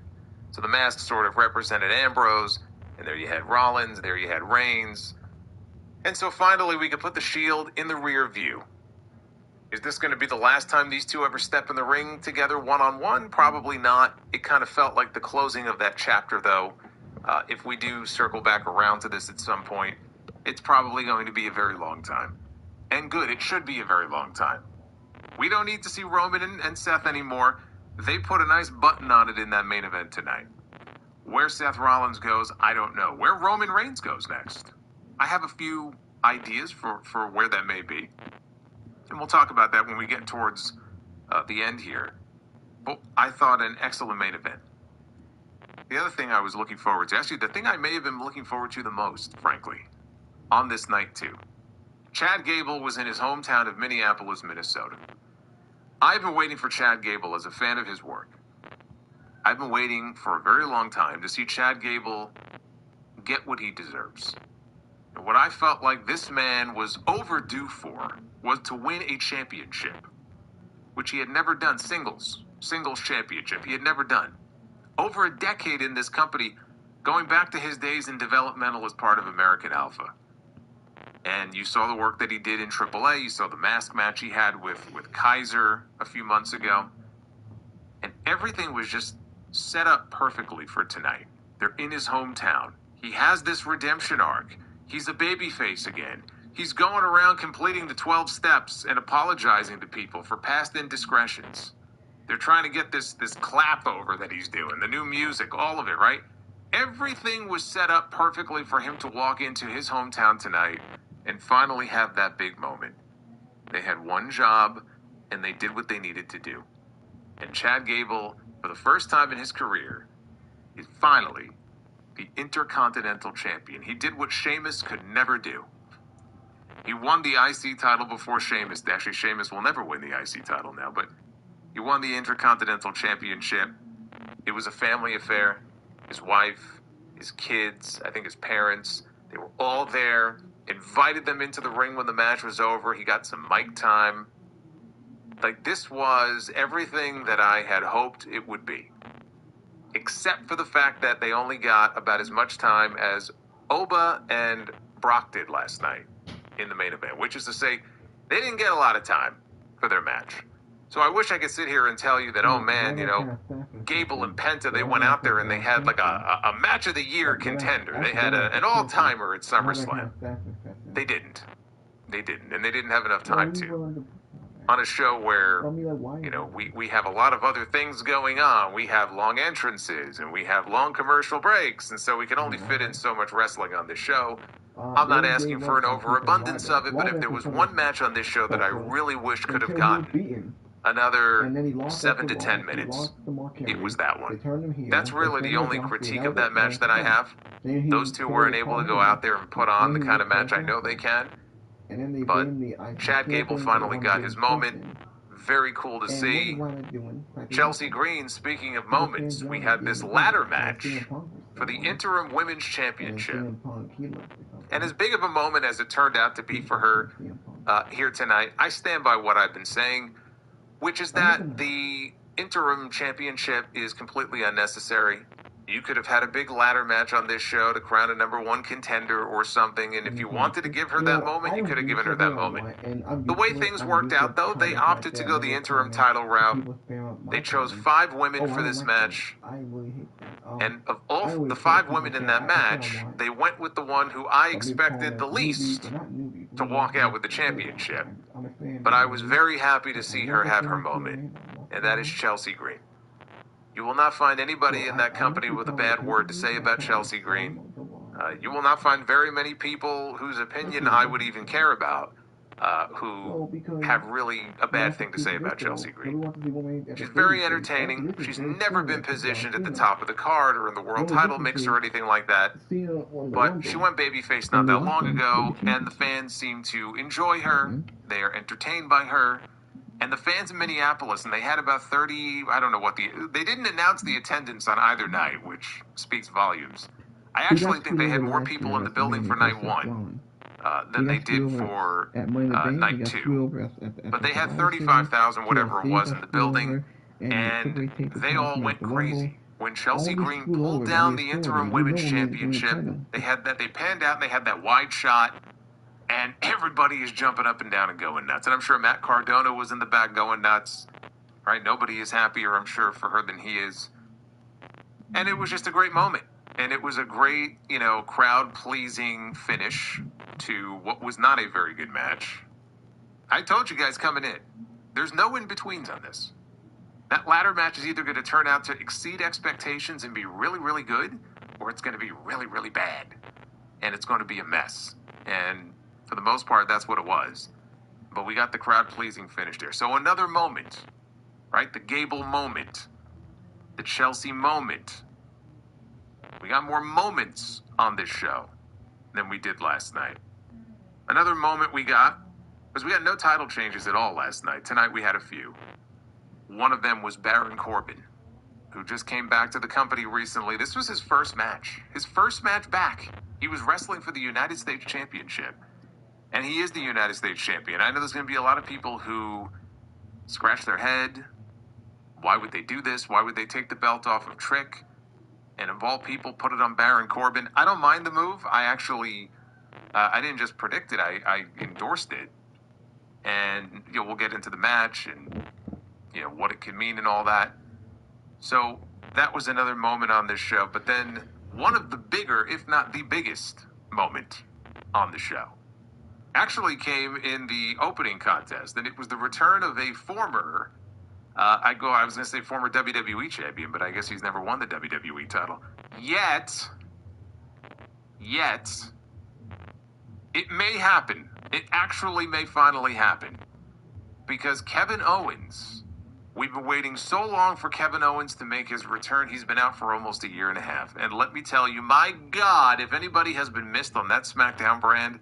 So the mask sort of represented Ambrose, and there you had Rollins, there you had Reigns. And so finally we could put the Shield in the rear view. Is this going to be the last time these two ever step in the ring together one-on-one? Probably not. It kind of felt like the closing of that chapter, though. If we do circle back around to this at some point, it's probably going to be a very long time. And good, it should be a very long time. We don't need to see Roman and Seth anymore. They put a nice button on it in that main event tonight. Where Seth Rollins goes, I don't know. Where Roman Reigns goes next, I have a few ideas for where that may be. And we'll talk about that when we get towards the end here. But I thought an excellent main event. The other thing I was looking forward to, actually the thing I may have been looking forward to the most, frankly, on this night too. Chad Gable was in his hometown of Minneapolis, Minnesota. I've been waiting for Chad Gable as a fan of his work. I've been waiting for a very long time to see Chad Gable get what he deserves. And what I felt like this man was overdue for was to win a championship, which he had never done, singles championship, he had never done. Over a decade in this company, going back to his days in developmental as part of American Alpha. And you saw the work that he did in AAA. You saw the mask match he had with Kaiser a few months ago. And everything was just set up perfectly for tonight. They're in his hometown. He has this redemption arc. He's a babyface again. He's going around completing the 12 steps and apologizing to people for past indiscretions. They're trying to get this clap over that he's doing, the new music, all of it, right? Everything was set up perfectly for him to walk into his hometown tonight and finally have that big moment. They had one job, and they did what they needed to do. And Chad Gable, for the first time in his career, is finally the Intercontinental Champion. He did what Sheamus could never do. He won the IC title before Sheamus. Actually, Sheamus will never win the IC title now, but he won the Intercontinental Championship. It was a family affair. His wife, his kids, I think his parents, they were all there, invited them into the ring when the match was over. He got some mic time. Like, this was everything that I had hoped it would be. Except for the fact that they only got about as much time as Oba and Brock did last night in the main event, which is to say, they didn't get a lot of time for their match. So I wish I could sit here and tell you that, oh man, you know, Gable and Penta, they went out there and they had like a match of the year contender. They had an all-timer at SummerSlam. They didn't. They didn't. And they didn't have enough time to. On a show where, you know, we have a lot of other things going on. We have long entrances and we have long commercial breaks. And so we can only fit in so much wrestling on this show. I'm not asking for an overabundance of it, but if there was one match on this show that I really wish could have gotten another 7 to 10 minutes, it was that one. That's really the only critique of that match that I have. Those two weren't able to go out there and put on the kind of match I know they can. But Chad Gable finally got his moment. Very cool to see. Chelsea Green, speaking of moments, we had this ladder match for the Interim Women's Championship. And as big of a moment as it turned out to be for her here tonight, I stand by what I've been saying, which is that the Interim Championship is completely unnecessary. You could have had a big ladder match on this show to crown a #1 contender or something, and if you wanted to give her that moment, you could have given her that moment. The way things worked out, though, they opted to go the interim title route. They chose 5 women for this match, and of all the 5 women in that match, they went with the one who I expected the least to walk out with the championship. But I was very happy to see her have her moment, and that is Chelsea Green. You will not find anybody in that company with a bad word to say about Chelsea Green. You will not find very many people whose opinion I would even care about who have really a bad thing to say about Chelsea Green. She's very entertaining. She's never been positioned at the top of the card or in the world title mix or anything like that. But she went babyface not that long ago, and the fans seem to enjoy her. They are entertained by her. And the fans in Minneapolis, and they had about 30, I don't know what they didn't announce the attendance on either night, which speaks volumes. I actually think they had more people in the building for night 1 than they did for night 2. But they had 35,000, whatever it was, in the building, and they all went crazy. When Chelsea Green pulled down the Interim Women's Championship, they panned out and they had that wide shot. And everybody is jumping up and down and going nuts. And I'm sure Matt Cardona was in the back going nuts. Right? Nobody is happier, I'm sure, for her than he is. And it was just a great moment. And it was a great, you know, crowd-pleasing finish to what was not a very good match. I told you guys coming in, there's no in-betweens on this. That ladder match is either going to turn out to exceed expectations and be really, really good, or it's going to be really, really bad. And it's going to be a mess. And for the most part, that's what it was. But we got the crowd-pleasing finish there. So another moment, right? The Gable moment. The Chelsea moment. We got more moments on this show than we did last night. Another moment we got was we got no title changes at all last night. Tonight we had a few. One of them was Baron Corbin, who just came back to the company recently. This was his first match. His first match back. He was wrestling for the United States Championship. And he is the United States Champion. I know there's going to be a lot of people who scratch their head. Why would they do this? Why would they take the belt off of Trick? And of all people, put it on Baron Corbin. I don't mind the move. I actually, I didn't just predict it. I endorsed it. And, you know, we'll get into the match and, you know, what it could mean and all that. So that was another moment on this show. But then one of the bigger, if not the biggest moment on the show actually came in the opening contest, and it was the return of a former, I was going to say former WWE champion, but I guess he's never won the WWE title. Yet, it may happen. It actually may finally happen. Because Kevin Owens, we've been waiting so long for Kevin Owens to make his return. He's been out for almost a year and a half. And let me tell you, my God, if anybody has been missed on that SmackDown brand,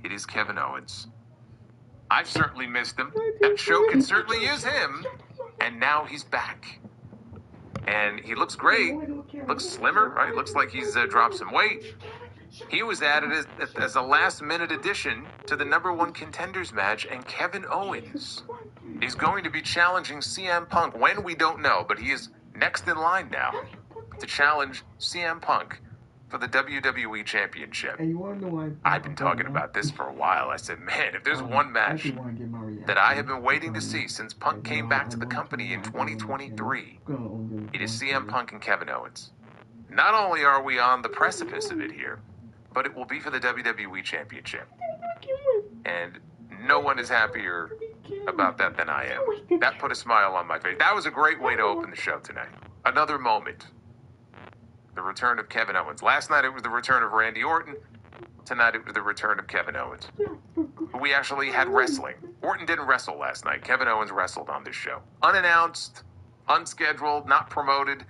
It is Kevin Owens. I've certainly missed him. That show could certainly use him. And now he's back. And he looks great. Looks slimmer, right? Looks like he's dropped some weight. He was added as a last-minute addition to the #1 contenders match, and Kevin Owens is going to be challenging CM Punk when we don't know, but he is next in line now to challenge CM Punk for the WWE Championship. I've been talking about this for a while. I said, man, if there's one match that I have been waiting to see since Punk came back to the company in 2023, it is CM Punk and Kevin Owens. Not only are we on the precipice of it here, but it will be for the WWE Championship. And no one is happier about that than I am. That put a smile on my face. That was a great way to open the show tonight. Another moment. The return of Kevin Owens. Last night it was the return of Randy Orton. Tonight it was the return of Kevin Owens. We actually had wrestling. Orton didn't wrestle last night. Kevin Owens wrestled on this show. Unannounced, unscheduled, not promoted.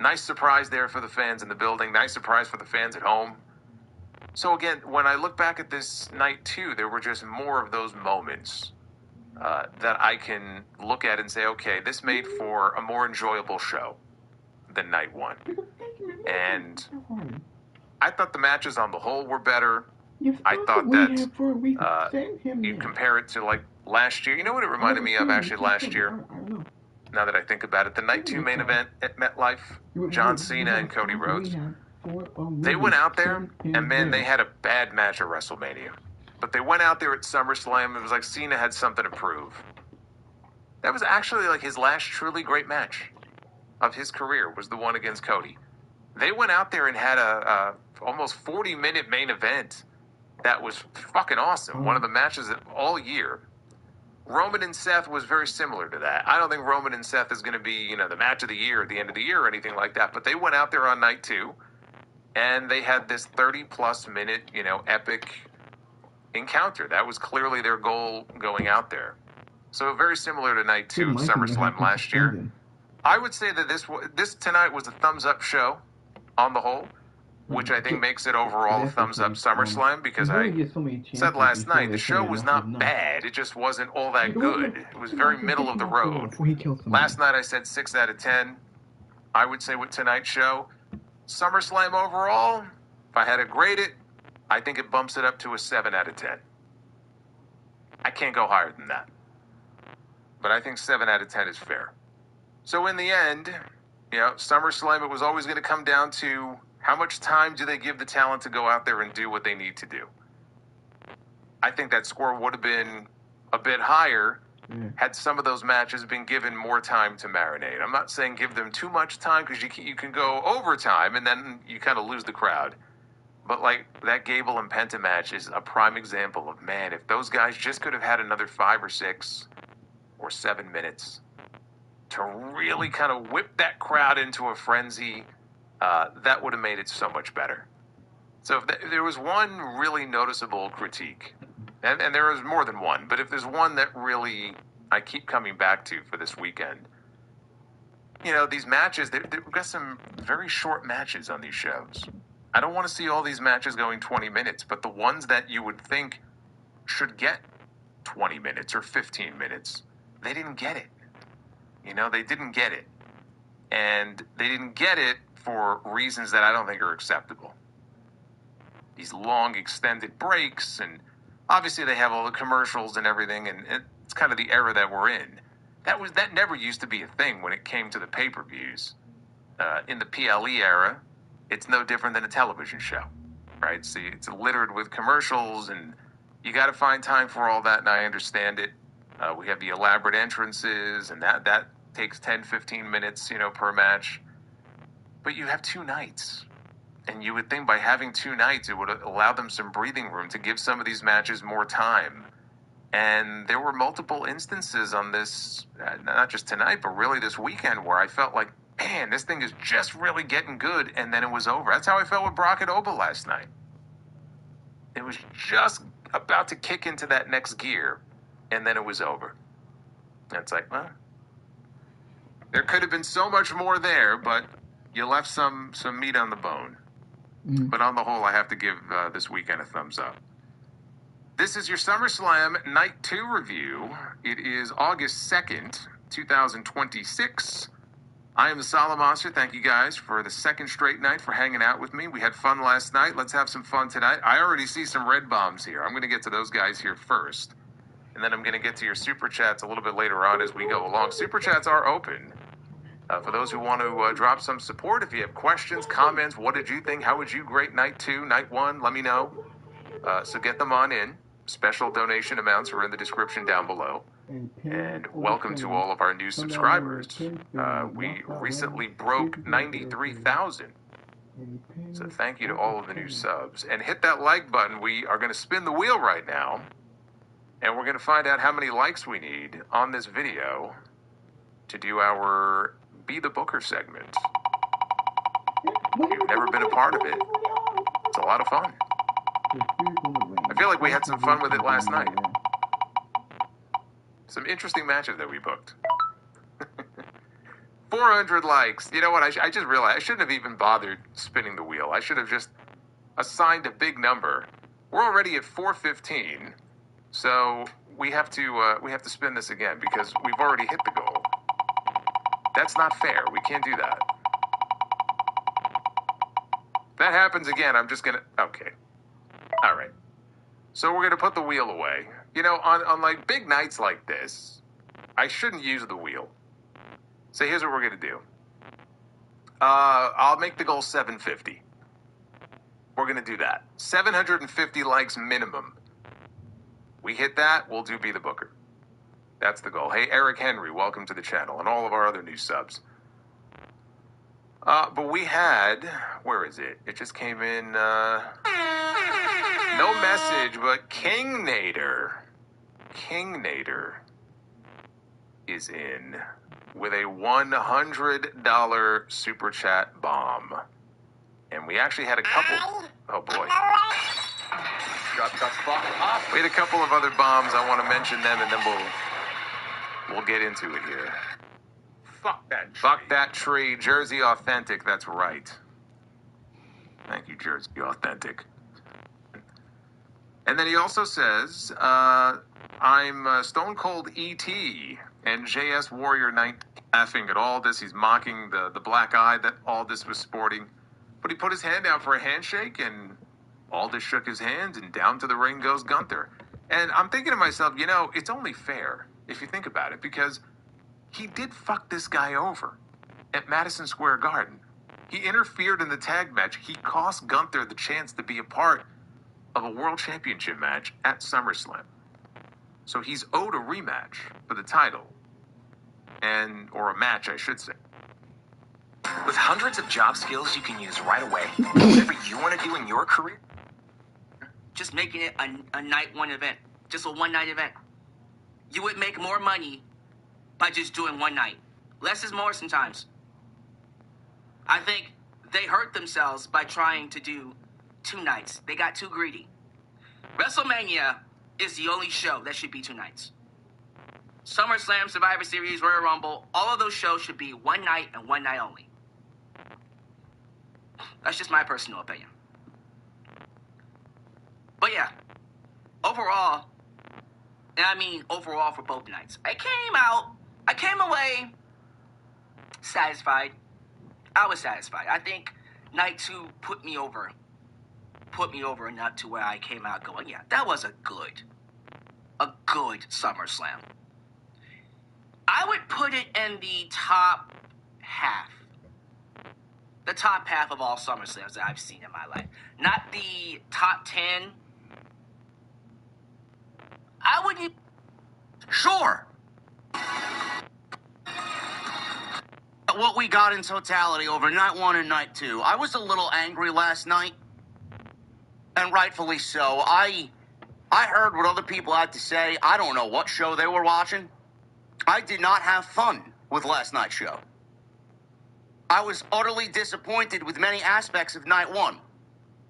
Nice surprise there for the fans in the building. Nice surprise for the fans at home. So again, when I look back at this night too, there were just more of those moments that I can look at and say, okay, this made for a more enjoyable show than night one. And I thought the matches on the whole were better. I thought that you compare it to like last year. You know what it reminded me of actually last year? Now that I think about it, the night 2 main event at MetLife, John Cena and Cody Rhodes. They went out there, and man, they had a bad match at WrestleMania. But they went out there at SummerSlam, it was like Cena had something to prove. That was actually like his last truly great match of his career, was the one against Cody. They went out there and had a almost 40-minute main event that was fucking awesome. One of the matches all year. Roman and Seth was very similar to that. I don't think Roman and Seth is going to be, the match of the year at the end of the year or anything like that. But they went out there on night 2, and they had this 30-plus minute, epic encounter. That was clearly their goal going out there. So very similar to night 2 of SummerSlam last year. I would say that this tonight was a thumbs-up show on the whole, which I think makes it overall a thumbs-up SummerSlam, because I said last night the show was not bad. It just wasn't all that good. It was very middle of the road. Last night I said 6 out of 10. I would say with tonight's show, SummerSlam overall, if I had to grade it, I think it bumps it up to a 7 out of 10. I can't go higher than that. But I think 7 out of 10 is fair. So in the end, SummerSlam, it was always going to come down to how much time do they give the talent to go out there and do what they need to do. I think that score would have been a bit higher had some of those matches been given more time to marinate. I'm not saying give them too much time, because you can go overtime and then you kind of lose the crowd. But like that Gable and Penta match is a prime example of, man, if those guys just could have had another 5 or 6 or 7 minutes to really kind of whip that crowd into a frenzy, that would have made it so much better. So if there was one really noticeable critique, and there is more than one, but if there's one that really I keep coming back to for this weekend, these matches, we've got some very short matches on these shows. I don't want to see all these matches going 20 minutes, but the ones that you would think should get 20 minutes or 15 minutes, they didn't get it. They didn't get it. And they didn't get it for reasons that I don't think are acceptable. These long extended breaks, and obviously they have all the commercials and everything, and it's kind of the era that we're in. That never used to be a thing when it came to the pay-per-views. In the PLE era, it's no different than a television show, right? See, it's littered with commercials, and you got to find time for all that, and I understand it. We have the elaborate entrances, and that takes 10, 15 minutes, per match. But you have 2 nights. And you would think by having 2 nights, it would allow them some breathing room to give some of these matches more time. And there were multiple instances on this, not just tonight, but really this weekend, where I felt like, man, this thing is just really getting good, and then it was over. That's how I felt with Brock and Oba last night. It was just about to kick into that next gear, and then it was over. And it's like, well, there could have been so much more there, but you left some meat on the bone. But on the whole, I have to give this weekend a thumbs up. This is your SummerSlam Night 2 review. It is August 2nd, 2026. I am the Solid Monster. Thank you guys for the second straight night for hanging out with me. We had fun last night. Let's have some fun tonight. I already see some red bombs here. I'm going to get to those guys here first. And then I'm going to get to your Super Chats a little bit later on as we go along. Super Chats are open. For those who want to drop some support, if you have questions, comments, what did you think? How would you grade Night 2, Night 1? Let me know. So get them on in. Special donation amounts are in the description down below. And welcome to all of our new subscribers. We recently broke 93,000. So thank you to all of the new subs. And hit that like button. We are going to spin the wheel right now. And we're going to find out how many likes we need on this video to do our Be the Booker segment. If you've never been a part of it, it's a lot of fun. I feel like we had some fun with it last night. Some interesting matches that we booked. 400 likes. You know what? I just realized I shouldn't have even bothered spinning the wheel. I should have just assigned a big number. We're already at 415, so we have to spin this again because we've already hit the goal. That's not fair. We can't do that. If that happens again, I'm just gonna. Okay. All right. So we're gonna put the wheel away. You know, on like big nights like this, I shouldn't use the wheel. So here's what we're gonna do. I'll make the goal 750. We're gonna do that. 750 likes minimum. We hit that, we'll do Be the Booker. That's the goal. Hey, Eric Henry, welcome to the channel, and all of our other new subs. But we had, where is it? It just came in, no message, but King Nader is in with a $100 super chat bomb. And we actually had a couple, oh boy. We had a couple of other bombs. I want to mention them, and then we'll get into it here. Fuck that tree. Fuck that tree. Jersey Authentic, that's right. Thank you, Jersey Authentic. And then he also says, I'm Stone Cold E.T. and JS Warrior 19 laughing at Aldis. He's mocking the black eye that Aldis was sporting. But he put his hand out for a handshake, and Aldis shook his hand, and down to the ring goes Gunther. And I'm thinking to myself, you know, it's only fair if you think about it, because he did fuck this guy over at Madison Square Garden. He interfered in the tag match. He cost Gunther the chance to be a part of a world championship match at SummerSlam. So he's owed a rematch for the title. Or a match, I should say. With hundreds of job skills you can use right away, whatever you want to do in your career, just making it a night one event, just a one-night event. You would make more money by just doing one night. Less is more sometimes. I think they hurt themselves by trying to do 2 nights. They got too greedy. WrestleMania is the only show that should be 2 nights. SummerSlam, Survivor Series, Royal Rumble, all of those shows should be 1 night and 1 night only. That's just my personal opinion. But yeah, overall, and I mean overall for both nights, I came away satisfied. I was satisfied. I think night 2 put me over enough to where I came out going, yeah, that was a good SummerSlam. I would put it in the top half. The top half of all SummerSlams that I've seen in my life. Not the top 10. I would... Sure. What we got in totality over night 1 and night 2. I was a little angry last night. And rightfully so. I heard what other people had to say. I don't know what show they were watching. I did not have fun with last night's show. I was utterly disappointed with many aspects of night 1.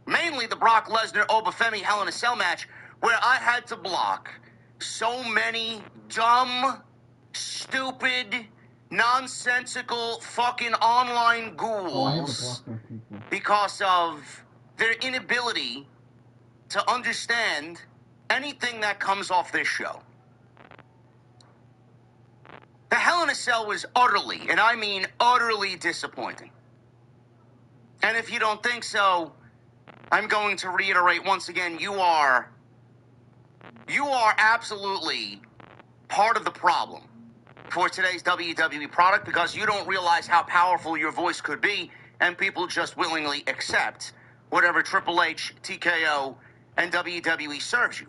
Mainly the Brock Lesnar-Obafemi Hell in a Cell match, where I had to block so many dumb, stupid, nonsensical fucking online ghouls because of their inability to understand anything that comes off this show. The Hell in a Cell was utterly, and I mean utterly disappointing. And if you don't think so, I'm going to reiterate once again, you are absolutely part of the problem for today's WWE product, because you don't realize how powerful your voice could be, and people just willingly accept whatever Triple H, TKO, and WWE serves you.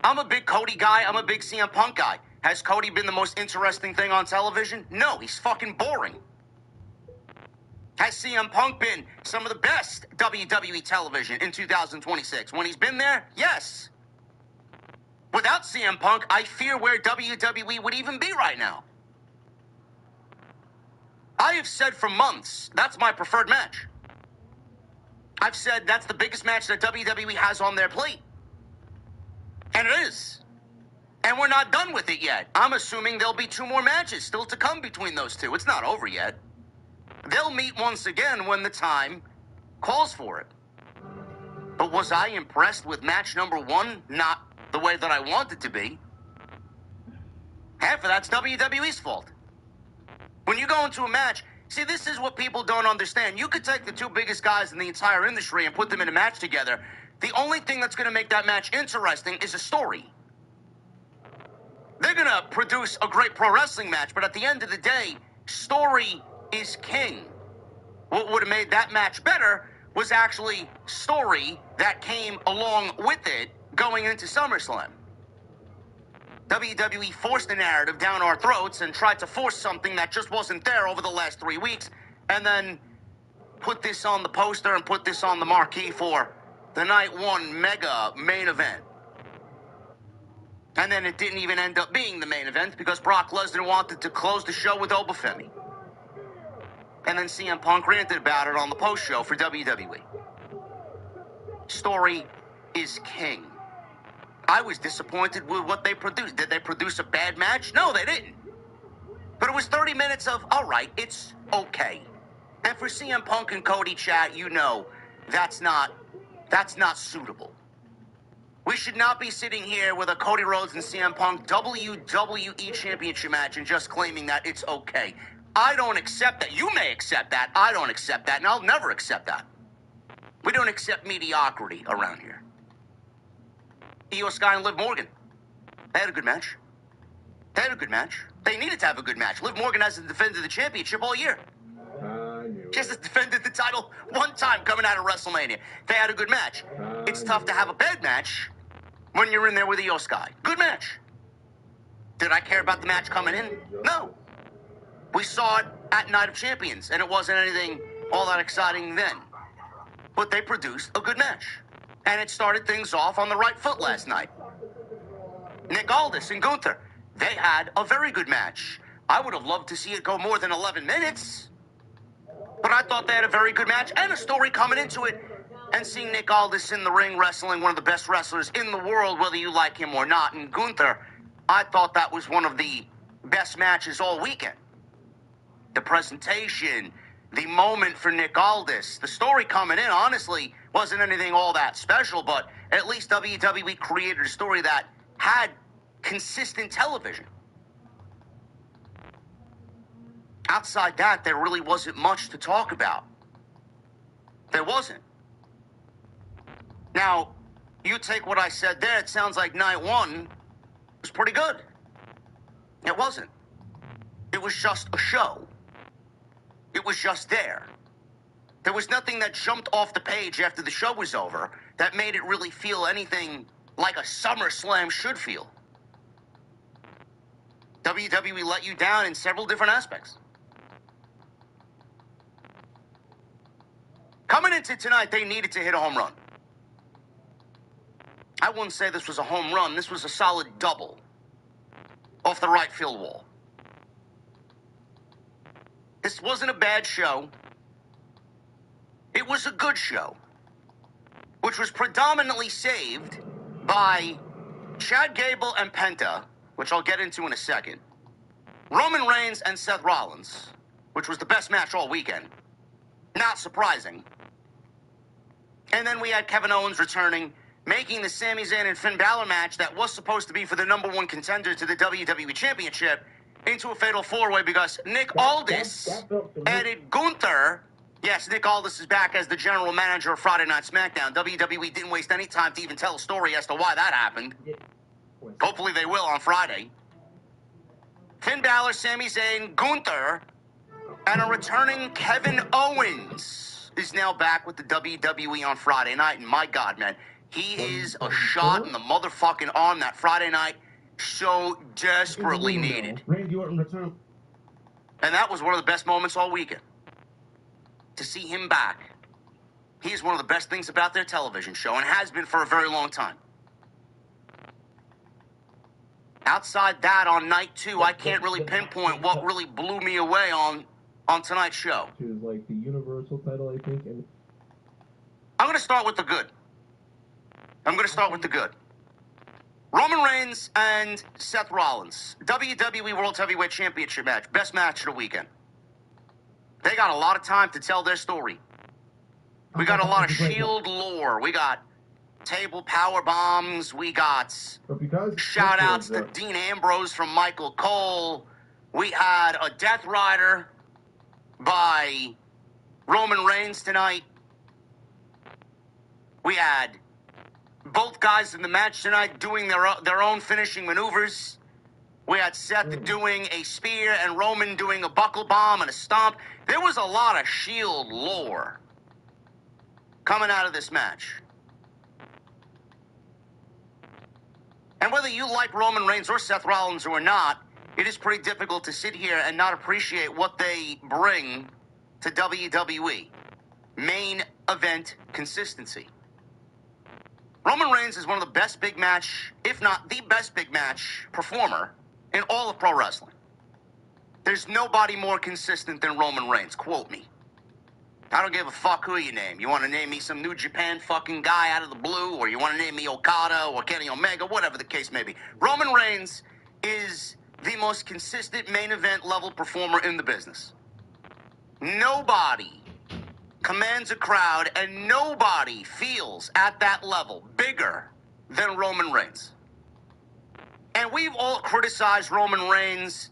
I'm a big Cody guy. I'm a big CM Punk guy. Has Cody been the most interesting thing on television? No, he's fucking boring. Has CM Punk been some of the best WWE television in 2026? When he's been there, yes. Without CM Punk, I fear where WWE would even be right now. I have said for months, that's my preferred match. I've said that's the biggest match that WWE has on their plate. And it is. And we're not done with it yet. I'm assuming there'll be 2 more matches still to come between those two. It's not over yet. They'll meet once again when the time calls for it. But was I impressed with match number 1? Not the way that I want it to be. Half of that's WWE's fault. When you go into a match, see, this is what people don't understand. You could take the 2 biggest guys in the entire industry and put them in a match together. The only thing that's going to make that match interesting is a story. They're going to produce a great pro wrestling match, but at the end of the day, story is king. What would have made that match better was actually story that came along with it going into SummerSlam. WWE forced the narrative down our throats and tried to force something that just wasn't there over the last 3 weeks, and then put this on the poster and put this on the marquee for the Night 1 mega main event. And then it didn't even end up being the main event because Brock Lesnar wanted to close the show with Obafemi. And then CM Punk ranted about it on the post show for WWE. Story is king. I was disappointed with what they produced. Did they produce a bad match? No, they didn't. But it was 30 minutes of, all right, it's okay. And for CM Punk and Cody chat, you know, that's not suitable. We should not be sitting here with a Cody Rhodes and CM Punk WWE Championship match and just claiming that it's okay. I don't accept that. You may accept that. I don't accept that, and I'll never accept that. We don't accept mediocrity around here. Io Sky and Liv Morgan, they had a good match. They needed to have a good match. Liv Morgan hasn't defended the championship all year. She hasn't defended the title 1 time coming out of WrestleMania. They had a good match. It's tough to have a bad match when you're in there with Io Sky. Good match. Did I care about the match coming in? No. We saw it at Night of Champions, and it wasn't anything all that exciting then. But they produced a good match. And it started things off on the right foot last night. Nick Aldis and Gunther, they had a very good match. I would have loved to see it go more than 11 minutes. But I thought they had a very good match and a story coming into it. And seeing Nick Aldis in the ring wrestling one of the best wrestlers in the world, whether you like him or not, and Gunther, I thought that was one of the best matches all weekend. The presentation, the moment for Nick Aldis, the story coming in, honestly, wasn't anything all that special, but at least WWE created a story that had consistent television. Outside that, there really wasn't much to talk about. There wasn't. Now, you take what I said there, it sounds like Night 1 was pretty good. It wasn't. It was just a show. It was just there. There was nothing that jumped off the page after the show was over that made it really feel anything like a Summerslam should feel. WWE let you down in several different aspects. Coming into tonight, they needed to hit a home run. I wouldn't say this was a home run. This was a solid double off the right field wall. This wasn't a bad show. It was a good show, which was predominantly saved by Chad Gable and Penta, which I'll get into in a second, Roman Reigns and Seth Rollins, which was the best match all weekend. Not surprising. And then we had Kevin Owens returning, making the Sami Zayn and Finn Balor match that was supposed to be for the number one contender to the WWE Championship into a fatal four-way because Nick Aldis added Gunther. Yes, Nick Aldis is back as the general manager of Friday Night SmackDown. WWE didn't waste any time to even tell a story as to why that happened. Hopefully they will on Friday. Finn Balor, Sami Zayn, Gunther, and a returning Kevin Owens is now back with the WWE on Friday night. And my God, man, he is a shot in the motherfucking arm that Friday night so desperately needed. And that was one of the best moments all weekend. To see him back. He is one of the best things about their television show and has been for a very long time. Outside that, on night 2, I can't really pinpoint what really blew me away on tonight's show. Which is like the Universal title, I think. And I'm going to start with the good. Roman Reigns and Seth Rollins, WWE World Heavyweight Championship match, best match of the weekend. They got a lot of time to tell their story. We got a lot of Shield lore. We got table power bombs. We got shout outs to Dean Ambrose from Michael Cole. We had a Death Rider by Roman Reigns tonight. We had both guys in the match tonight doing their own finishing maneuvers. We had Seth doing a spear and Roman doing a buckle bomb and a stomp. There was a lot of Shield lore coming out of this match. And whether you like Roman Reigns or Seth Rollins or not, it is pretty difficult to sit here and not appreciate what they bring to WWE. Main event consistency. Roman Reigns is one of the best big match, if not the best big match performer in all of pro wrestling. There's nobody more consistent than Roman Reigns. Quote me. I don't give a fuck who you name. You want to name me some New Japan fucking guy out of the blue, or you want to name me Okada or Kenny Omega, whatever the case may be. Roman Reigns is the most consistent main event level performer in the business. Nobody commands a crowd, and nobody feels at that level bigger than Roman Reigns. And we've all criticized Roman Reigns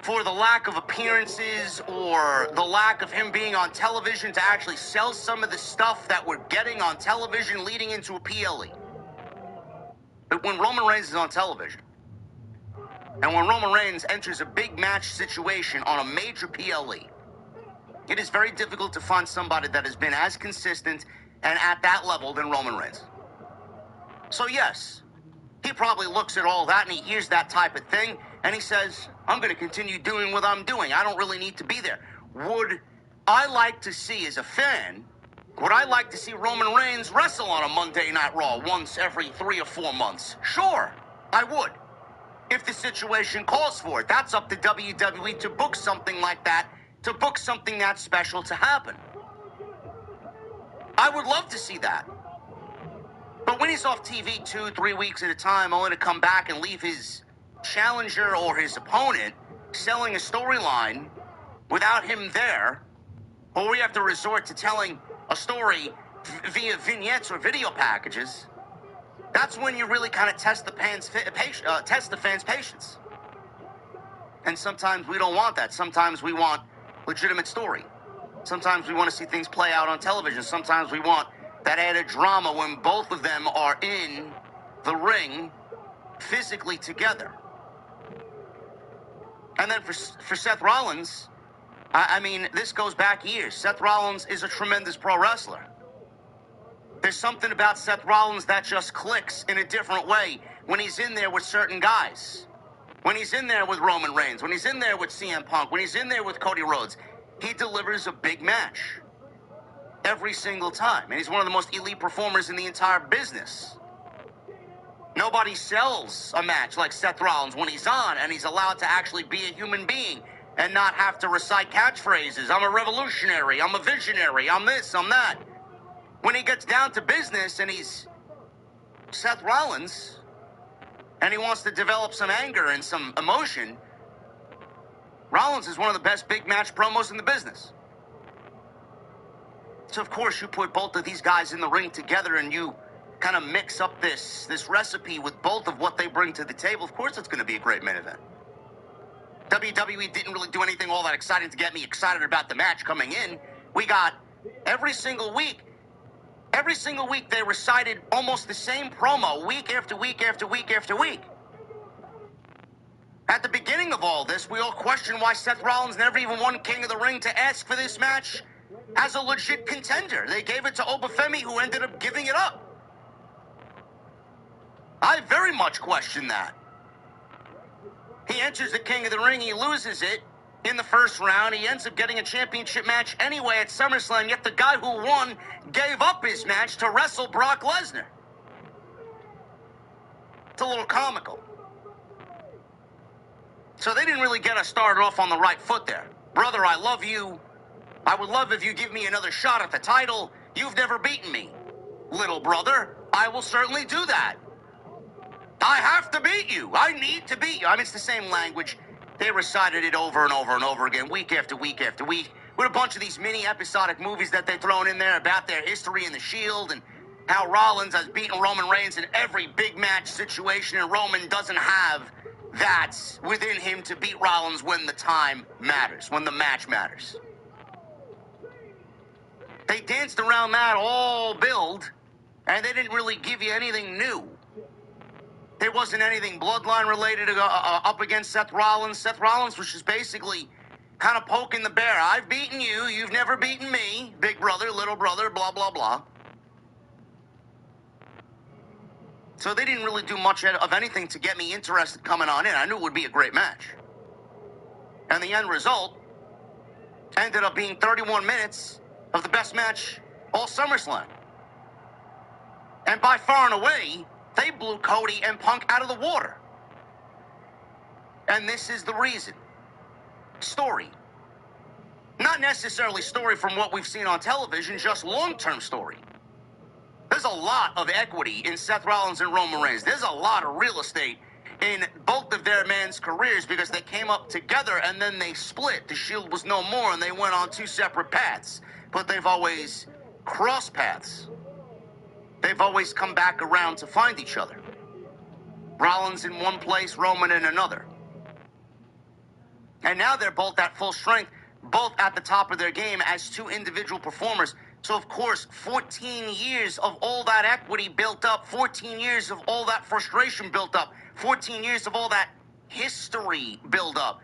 for the lack of appearances or the lack of him being on television to actually sell some of the stuff that we're getting on television leading into a PLE. But when Roman Reigns is on television, and when Roman Reigns enters a big match situation on a major PLE, it is very difficult to find somebody that has been as consistent and at that level than Roman Reigns. So yes, he probably looks at all that and he hears that type of thing and he says, I'm going to continue doing what I'm doing. I don't really need to be there. Would I like to see, as a fan, would I like to see Roman Reigns wrestle on a Monday Night Raw once every 3 or 4 months? Sure, I would. If the situation calls for it. That's up to WWE to book something like that, to book something that special to happen. I would love to see that. But when he's off TV 2-3 weeks at a time, only to come back and leave his challenger or his opponent selling a storyline without him there, or we have to resort to telling a story via vignettes or video packages, that's when you really kind of test the fans' patience. And sometimes we don't want that. Sometimes we want legitimate story. Sometimes we want to see things play out on television. Sometimes we want that added drama when both of them are in the ring physically together. And then for Seth Rollins, I mean, this goes back years. Seth Rollins is a tremendous pro wrestler. There's something about Seth Rollins that just clicks in a different way when he's in there with certain guys. When he's in there with Roman Reigns, when he's in there with CM Punk, when he's in there with Cody Rhodes, he delivers a big match every single time. And he's one of the most elite performers in the entire business. Nobody sells a match like Seth Rollins when he's on and he's allowed to actually be a human being and not have to recite catchphrases. I'm a revolutionary, I'm a visionary, I'm this, I'm that. When he gets down to business and he's Seth Rollins and he wants to develop some anger and some emotion, Rollins is one of the best big match promos in the business. So, of course, you put both of these guys in the ring together and you kind of mix up this recipe with both of what they bring to the table, of course it's going to be a great main event. WWE didn't really do anything all that exciting to get me excited about the match coming in. We got every single week they recited almost the same promo week after week after week after week. At the beginning of all this, we all questioned why Seth Rollins never even won King of the Ring to ask for this match as a legit contender. They gave it to Obafemi, who ended up giving it up. I very much question that. He enters the King of the Ring, he loses it in the first round. He ends up getting a championship match anyway at Summerslam, yet the guy who won gave up his match to wrestle Brock Lesnar. It's a little comical. So they didn't really get us started off on the right foot there. Brother, I love you. I would love if you give me another shot at the title. You've never beaten me. Little brother, I will certainly do that. I have to beat you. I need to beat you. I mean, it's the same language. They recited it over and over and over again, week after week after week, with a bunch of these mini episodic movies that they've thrown in there about their history in the Shield and how Rollins has beaten Roman Reigns in every big match situation, and Roman doesn't have that within him to beat Rollins when the time matters, when the match matters. They danced around that all build, and they didn't really give you anything new. There wasn't anything bloodline related up against Seth Rollins. Seth Rollins was just basically kind of poking the bear. I've beaten you. You've never beaten me. Big brother, little brother, blah, blah, blah. So they didn't really do much of anything to get me interested coming on in. I knew it would be a great match. And the end result ended up being 31 minutes of the best match all SummerSlam. And by far and away, they blew Cody and Punk out of the water. And this is the reason. Story. Not necessarily story from what we've seen on television, just long-term story. There's a lot of equity in Seth Rollins and Roman Reigns. There's a lot of real estate in both of their men's careers because they came up together and then they split. The Shield was no more and they went on two separate paths. But they've always crossed paths. They've always come back around to find each other. Rollins in one place, Roman in another. And now they're both at full strength, both at the top of their game as two individual performers. So, of course, 14 years of all that equity built up, 14 years of all that frustration built up, 14 years of all that history built up,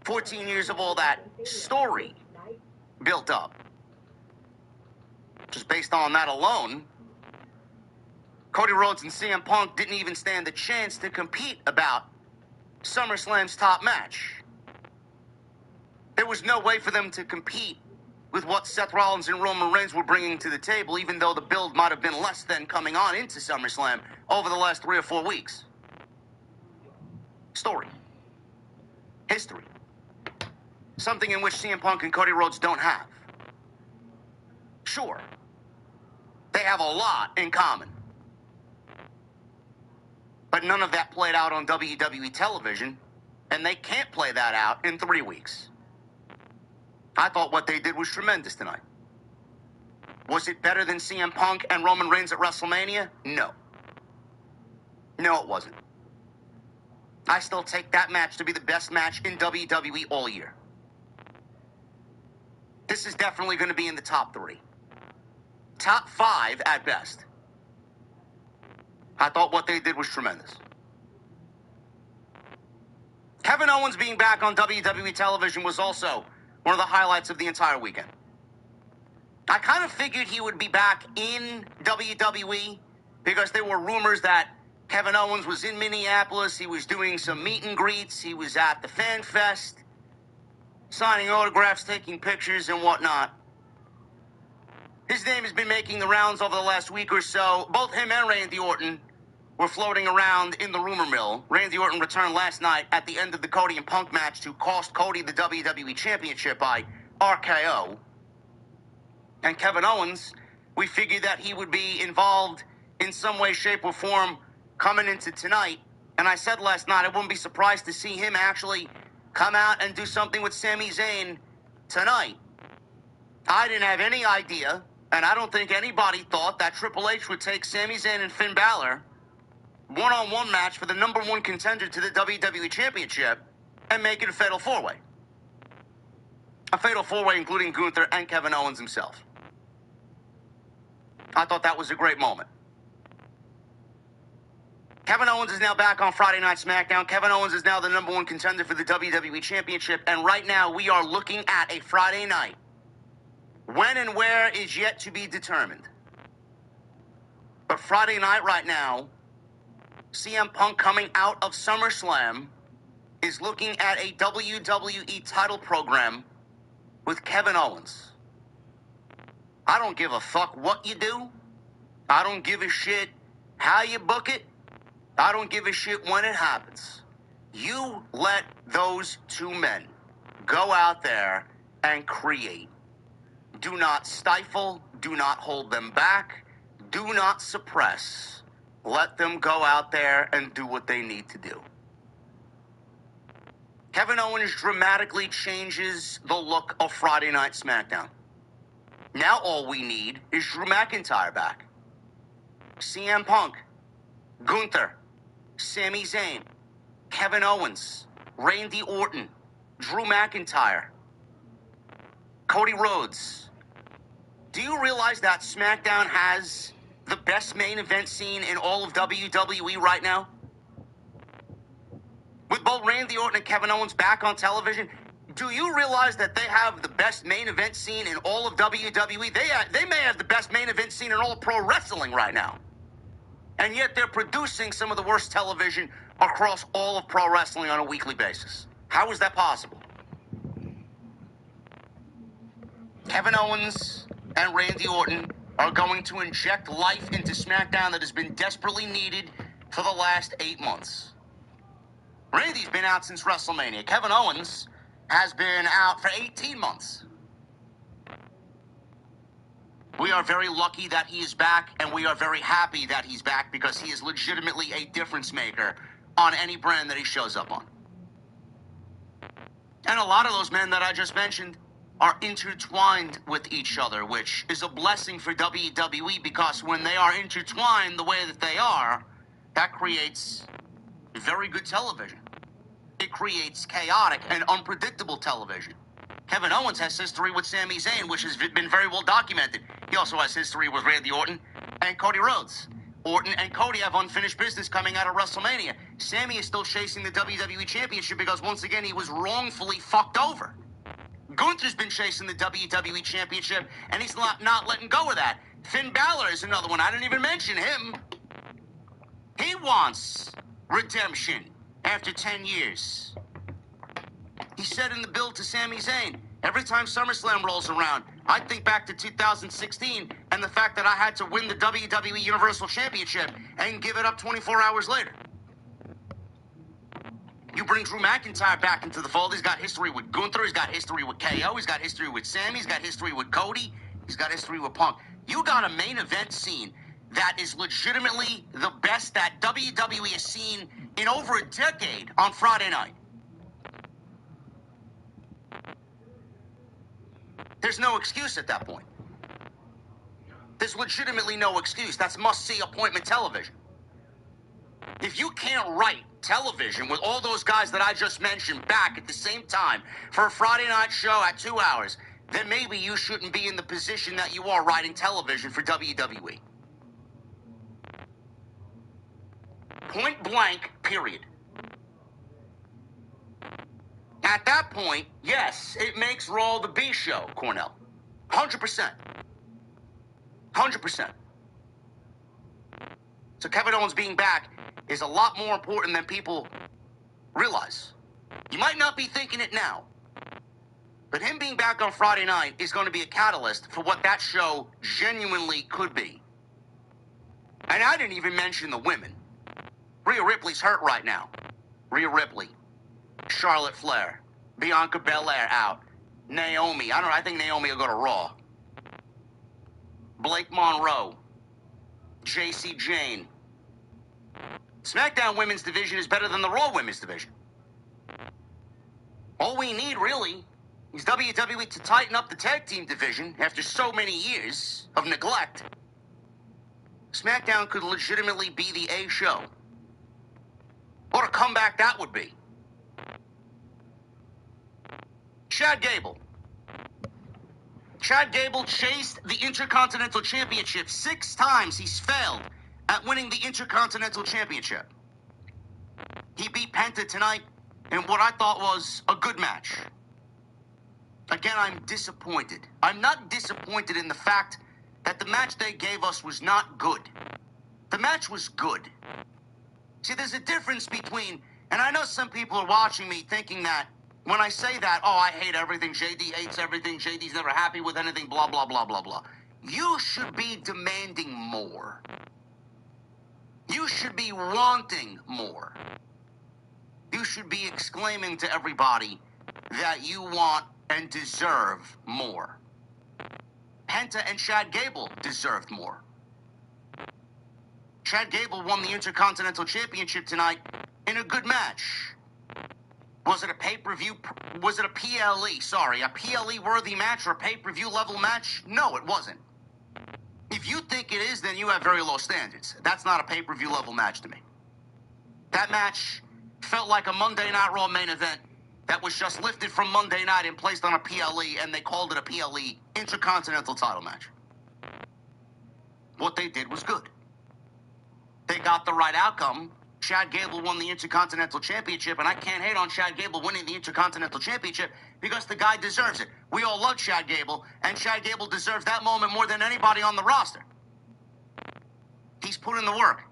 14 years of all that story built up. Just based on that alone, Cody Rhodes and CM Punk didn't even stand a chance to compete about SummerSlam's top match. There was no way for them to compete with what Seth Rollins and Roman Reigns were bringing to the table, even though the build might have been less than coming on into SummerSlam over the last 3 or 4 weeks. Story. History. Something in which CM Punk and Cody Rhodes don't have. Sure, they have a lot in common. But none of that played out on WWE television, and they can't play that out in 3 weeks. I thought what they did was tremendous tonight. Was it better than CM Punk and Roman Reigns at WrestleMania? No. No, it wasn't. I still take that match to be the best match in WWE all year. This is definitely going to be in the top 3. Top 5 at best. I thought what they did was tremendous. Kevin Owens being back on WWE television was also one of the highlights of the entire weekend. I kind of figured he would be back in WWE because there were rumors that Kevin Owens was in Minneapolis. He was doing some meet and greets. He was at the Fan Fest, signing autographs, taking pictures, and whatnot. His name has been making the rounds over the last week or so. Both him and Randy Orton were floating around in the rumor mill. Randy Orton returned last night at the end of the Cody and Punk match to cost Cody the WWE Championship by RKO. And Kevin Owens, we figured that he would be involved in some way, shape, or form coming into tonight. And I said last night I wouldn't be surprised to see him actually come out and do something with Sami Zayn tonight. I didn't have any idea And I don't think anybody thought that Triple H would take Sami Zayn and Finn Balor one-on-one match for the number one contender to the WWE Championship and make it a fatal four-way. A fatal four-way including Gunther and Kevin Owens himself. I thought that was a great moment. Kevin Owens is now back on Friday Night SmackDown. Kevin Owens is now the number one contender for the WWE Championship. And right now we are looking at a Friday night. When and where is yet to be determined. But Friday night right now, CM Punk coming out of SummerSlam is looking at a WWE title program with Kevin Owens. I don't give a fuck what you do. I don't give a shit how you book it. I don't give a shit when it happens. You let those two men go out there and create. Do not stifle. Do not hold them back. Do not suppress. Let them go out there and do what they need to do. Kevin Owens dramatically changes the look of Friday Night SmackDown. Now all we need is Drew McIntyre back. CM Punk, Gunther, Sami Zayn, Kevin Owens, Randy Orton, Drew McIntyre, Cody Rhodes. Do you realize that SmackDown has the best main event scene in all of WWE right now? With both Randy Orton and Kevin Owens back on television, do you realize that they have the best main event scene in all of WWE? They may have the best main event scene in all of pro wrestling right now. And yet they're producing some of the worst television across all of pro wrestling on a weekly basis. How is that possible? Kevin Owens and Randy Orton are going to inject life into SmackDown that has been desperately needed for the last 8 months. Randy's been out since WrestleMania. Kevin Owens has been out for 18 months. We are very lucky that he is back, and we are very happy that he's back because he is legitimately a difference maker on any brand that he shows up on. And a lot of those men that I just mentioned are intertwined with each other, which is a blessing for WWE because when they are intertwined the way that they are, that creates very good television. It creates chaotic and unpredictable television. Kevin Owens has history with Sami Zayn, which has been very well documented. He also has history with Randy Orton and Cody Rhodes. Orton and Cody have unfinished business coming out of WrestleMania. Sami is still chasing the WWE Championship because, once again, he was wrongfully fucked over. Gunther's been chasing the WWE Championship, and he's not letting go of that. Finn Balor is another one. I didn't even mention him. He wants redemption after 10 years. He said in the build to Sami Zayn, every time SummerSlam rolls around, I think back to 2016 and the fact that I had to win the WWE Universal Championship and give it up 24 hours later. You bring Drew McIntyre back into the fold. He's got history with Gunther. He's got history with KO. He's got history with Sami. He's got history with Cody. He's got history with Punk. You got a main event scene that is legitimately the best that WWE has seen in over a decade on Friday night. There's no excuse at that point. There's legitimately no excuse. That's must-see appointment television. If you can't write television with all those guys that I just mentioned back at the same time for a Friday night show at 2 hours, then maybe you shouldn't be in the position that you are writing television for WWE. Point blank, period. At that point, yes, it makes Raw the B show, Cornell. 100%. 100%. So Kevin Owens being back is a lot more important than people realize. You might not be thinking it now, but him being back on Friday night is going to be a catalyst for what that show genuinely could be. And I didn't even mention the women. Rhea Ripley's hurt right now. Rhea Ripley, Charlotte Flair, Bianca Belair out, Naomi. I think Naomi will go to Raw. Blake Monroe, JC Jane. SmackDown Women's Division is better than the Raw Women's Division. All we need, really, is WWE to tighten up the tag team division after so many years of neglect. SmackDown could legitimately be the A show. What a comeback that would be. Chad Gable. Chad Gable chased the Intercontinental Championship 6 times. He's failed at winning the Intercontinental Championship. He beat Penta tonight in what I thought was a good match. Again, I'm disappointed. I'm not disappointed in the fact that the match they gave us was not good. The match was good. See, there's a difference between, and I know some people are watching me thinking that when I say that, oh, I hate everything, JD hates everything, JD's never happy with anything, blah, blah, blah, blah, blah. You should be demanding more. You should be wanting more. You should be exclaiming to everybody that you want and deserve more. Penta and Chad Gable deserved more. Chad Gable won the Intercontinental Championship tonight in a good match. Was it a pay-per-view? Was it a PLE? Sorry, a PLE-worthy match or a pay-per-view level match? No, it wasn't. If you think it is, then you have very low standards. That's not a pay-per-view level match to me. That match felt like a Monday Night Raw main event that was just lifted from Monday night and placed on a PLE, and they called it a PLE Intercontinental title match. What they did was good. They got the right outcome. Chad Gable won the Intercontinental Championship, and I can't hate on Chad Gable winning the Intercontinental Championship because the guy deserves it. We all love Chad Gable, and Chad Gable deserves that moment more than anybody on the roster. He's put in the work.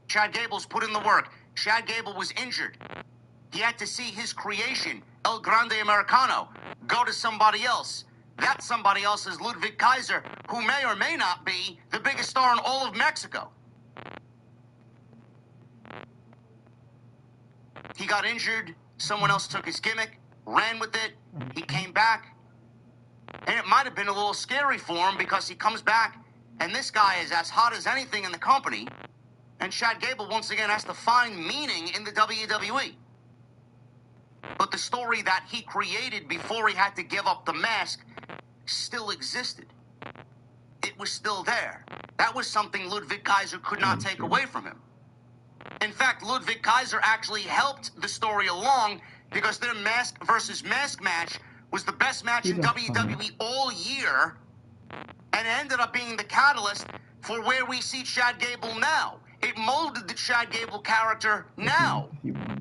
Chad Gable's put in the work. Chad Gable was injured. He had to see his creation, El Grande Americano, go to somebody else. That somebody else is Ludwig Kaiser, who may or may not be the biggest star in all of Mexico. He got injured. Someone else took his gimmick, ran with it. He came back. And it might have been a little scary for him because he comes back, and this guy is as hot as anything in the company. And Chad Gable, once again, has to find meaning in the WWE. But the story that he created before he had to give up the mask still existed. It was still there. That was something Ludwig Kaiser could not take away from him. In fact, Ludwig Kaiser actually helped the story along because their mask versus mask match was the best match in WWE all year, and it ended up being the catalyst for where we see Chad Gable now. It molded the Chad Gable character now.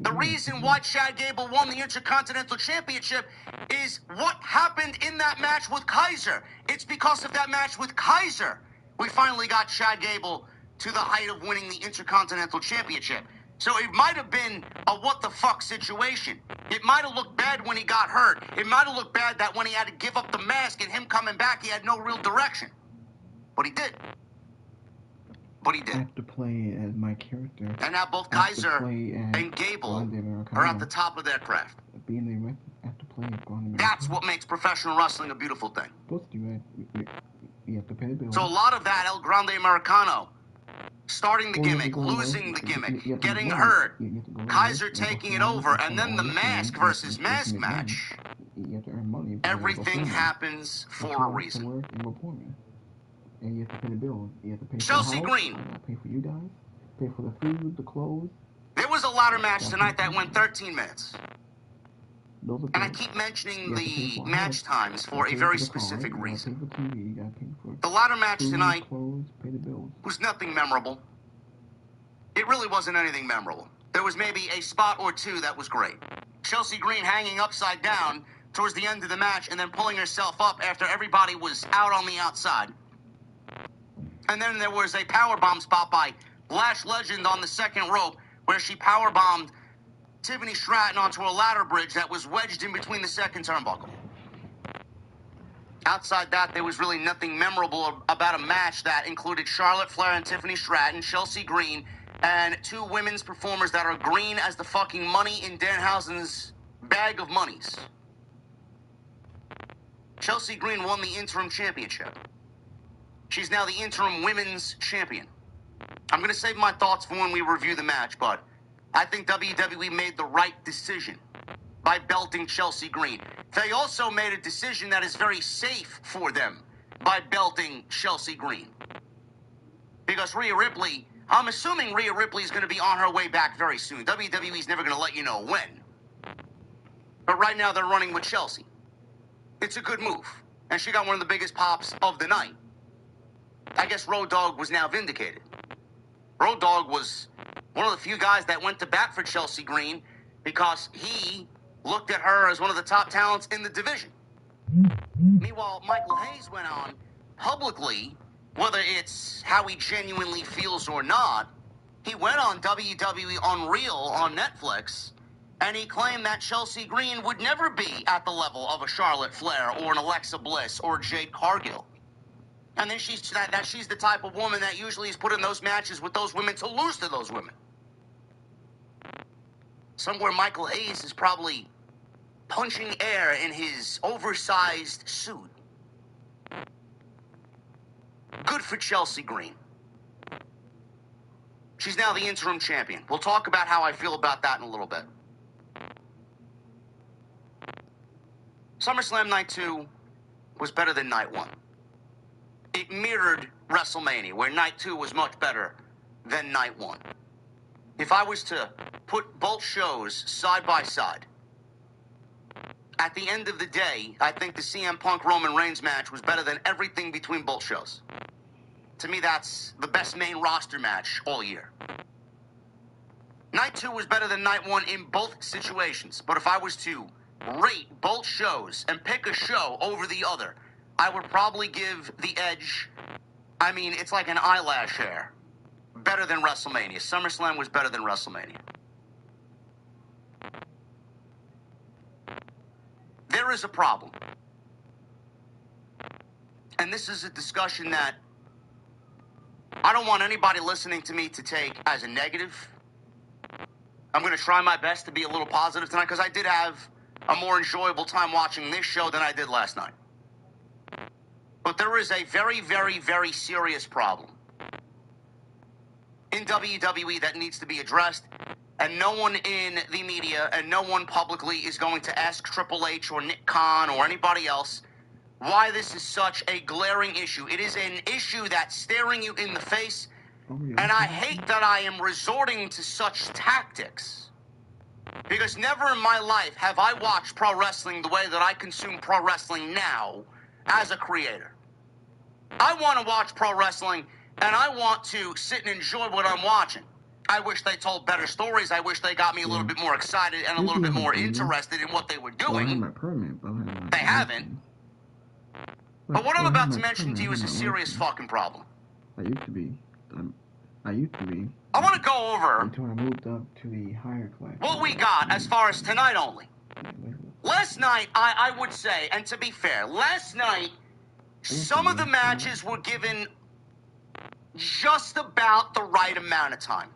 The reason why Chad Gable won the Intercontinental Championship is what happened in that match with Kaiser. It's because of that match with Kaiser we finally got Chad Gable to the height of winning the Intercontinental Championship. So it might have been a what-the-fuck situation. It might have looked bad when he got hurt. It might have looked bad that when he had to give up the mask and him coming back, he had no real direction. But he did. But he did. I have to play as my character. And now both Kaiser and Gable are at the top of their craft. That's what makes professional wrestling a beautiful thing. You have to pay the bill. So a lot of that El Grande Americano, starting the gimmick, losing the gimmick, getting hurt, Kaiser taking it over, and then the mask versus mask match. Everything happens for a reason. And you have to pay the bills. You have to pay for Chelsea the house, Green. pay for you guys, pay for the food, the clothes. There was a ladder match tonight that went 13 minutes. And I keep mentioning the match times for a very specific reason. The ladder match tonight was nothing memorable. It really wasn't anything memorable. There was maybe a spot or two that was great. Chelsea Green hanging upside down towards the end of the match and then pulling herself up after everybody was out on the outside. And then there was a powerbomb spot by Lash Legend on the second rope where she powerbombed Tiffany Stratton onto a ladder bridge that was wedged in between the second turnbuckle. Outside that, there was really nothing memorable about a match that included Charlotte Flair and Tiffany Stratton, Chelsea Green, and two women's performers that are green as the fucking money in Danhausen's bag of monies. Chelsea Green won the interim championship. She's now the interim women's champion. I'm going to save my thoughts for when we review the match, but I think WWE made the right decision by belting Chelsea Green. they also made a decision that is very safe for them by belting Chelsea Green. Because Rhea Ripley, I'm assuming Rhea Ripley is going to be on her way back very soon. WWE's never going to let you know when. But right now they're running with Chelsea. It's a good move. And she got one of the biggest pops of the night. I guess Road Dogg was now vindicated. Road Dogg was one of the few guys that went to bat for Chelsea Green because he looked at her as one of the top talents in the division. Meanwhile, Michael Hayes went on publicly, whether it's how he genuinely feels or not, he went on WWE Unreal on Netflix, and he claimed that Chelsea Green would never be at the level of a Charlotte Flair or an Alexa Bliss or Jade Cargill. And then she's the type of woman that usually is put in those matches with those women to lose to those women. Somewhere Michael Hayes is probably punching air in his oversized suit. Good for Chelsea Green. She's now the interim champion. We'll talk about how I feel about that in a little bit. SummerSlam Night 2 was better than Night 1. It mirrored WrestleMania, where Night 2 was much better than Night 1. If I was to put both shows side by side, at the end of the day, I think the CM Punk Roman Reigns match was better than everything between both shows. To me, that's the best main roster match all year. Night 2 was better than Night 1 in both situations, but if I was to rate both shows and pick a show over the other, I would probably give the edge, I mean, it's like an eyelash hair, better than WrestleMania. SummerSlam was better than WrestleMania. There is a problem. And this is a discussion that I don't want anybody listening to me to take as a negative. I'm going to try my best to be a little positive tonight because I did have a more enjoyable time watching this show than I did last night. But there is a very, very, very serious problem in WWE that needs to be addressed, and no one in the media and no one publicly is going to ask Triple H or Nick Khan or anybody else why this is such a glaring issue. It is an issue that's staring you in the face, and I hate that I am resorting to such tactics, because never in my life have I watched pro wrestling the way that I consume pro wrestling now as a creator. I want to watch pro wrestling, and I want to sit and enjoy what I'm watching. I wish they told better stories. I wish they got me a little bit more excited and a little bit more interested in what they were doing. They haven't. But what I'm about to mention to you is a serious fucking problem. I used to be. I want to go over until I moved up to the higher class. what we got as far as tonight only. Last night, I would say, and to be fair, last night, some of the matches were given just about the right amount of time.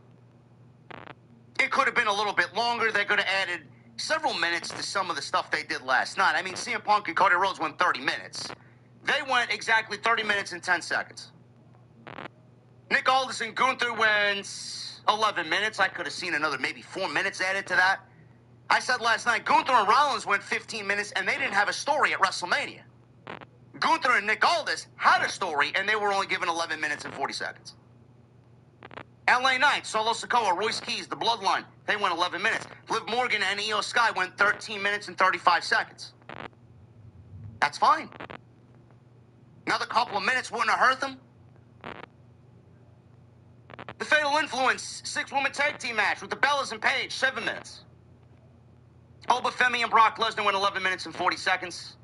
It could have been a little bit longer. They could have added several minutes to some of the stuff they did last night. I mean, CM Punk and Cody Rhodes went 30 minutes. They went exactly 30 minutes and 10 seconds. Nick Aldis and Gunther went 11 minutes. I could have seen another maybe 4 minutes added to that. I said last night, Gunther and Rollins went 15 minutes, and they didn't have a story at WrestleMania. Gunther and Nick Aldis had a story, and they were only given 11 minutes and 40 seconds. LA Knight, Solo Sikoa, Royce Keys, The Bloodline, they went 11 minutes. Liv Morgan and Io Sky went 13 minutes and 35 seconds. That's fine. Another couple of minutes wouldn't have hurt them. The Fatal Influence 6-woman tag team match with the Bellas and Paige, 7 minutes. Oba Femi and Brock Lesnar went 11 minutes and 40 seconds.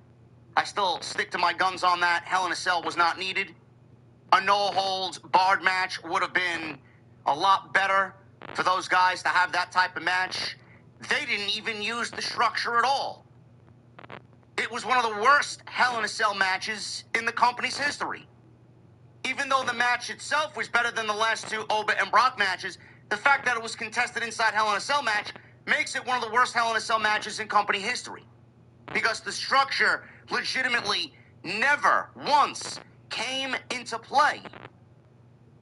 I still stick to my guns on that. Hell in a Cell was not needed. A no-holds-barred match would have been a lot better for those guys to have that type of match. They didn't even use the structure at all. It was one of the worst Hell in a Cell matches in the company's history. Even though the match itself was better than the last two Oba and Brock matches, the fact that it was contested inside Hell in a Cell match makes it one of the worst Hell in a Cell matches in company history. Because the structure legitimately never once came into play.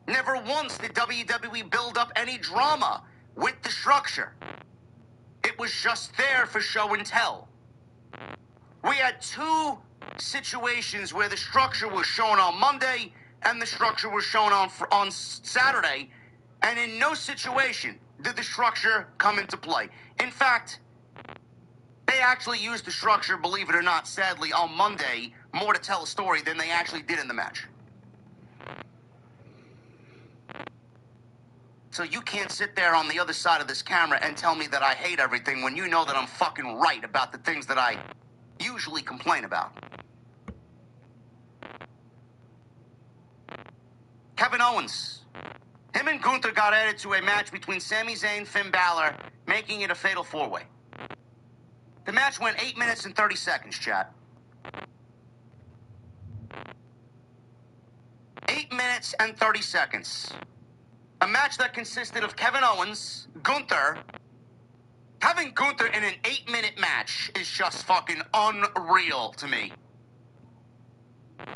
Never once did WWE build up any drama with the structure. It was just there for show and tell. We had two situations where the structure was shown on Monday and the structure was shown on Saturday, and in no situation did the structure come into play. In fact, they actually used the structure, believe it or not, sadly, on Monday, more to tell a story than they actually did in the match. So you can't sit there on the other side of this camera and tell me that I hate everything when you know that I'm fucking right about the things that I usually complain about. Kevin Owens. Him and Gunther got added to a match between Sami Zayn, Finn Balor, making it a fatal four-way. The match went 8 minutes and 30 seconds, chat. 8 minutes and 30 seconds. A match that consisted of Kevin Owens, Gunther. Having Gunther in an 8-minute match is just fucking unreal to me.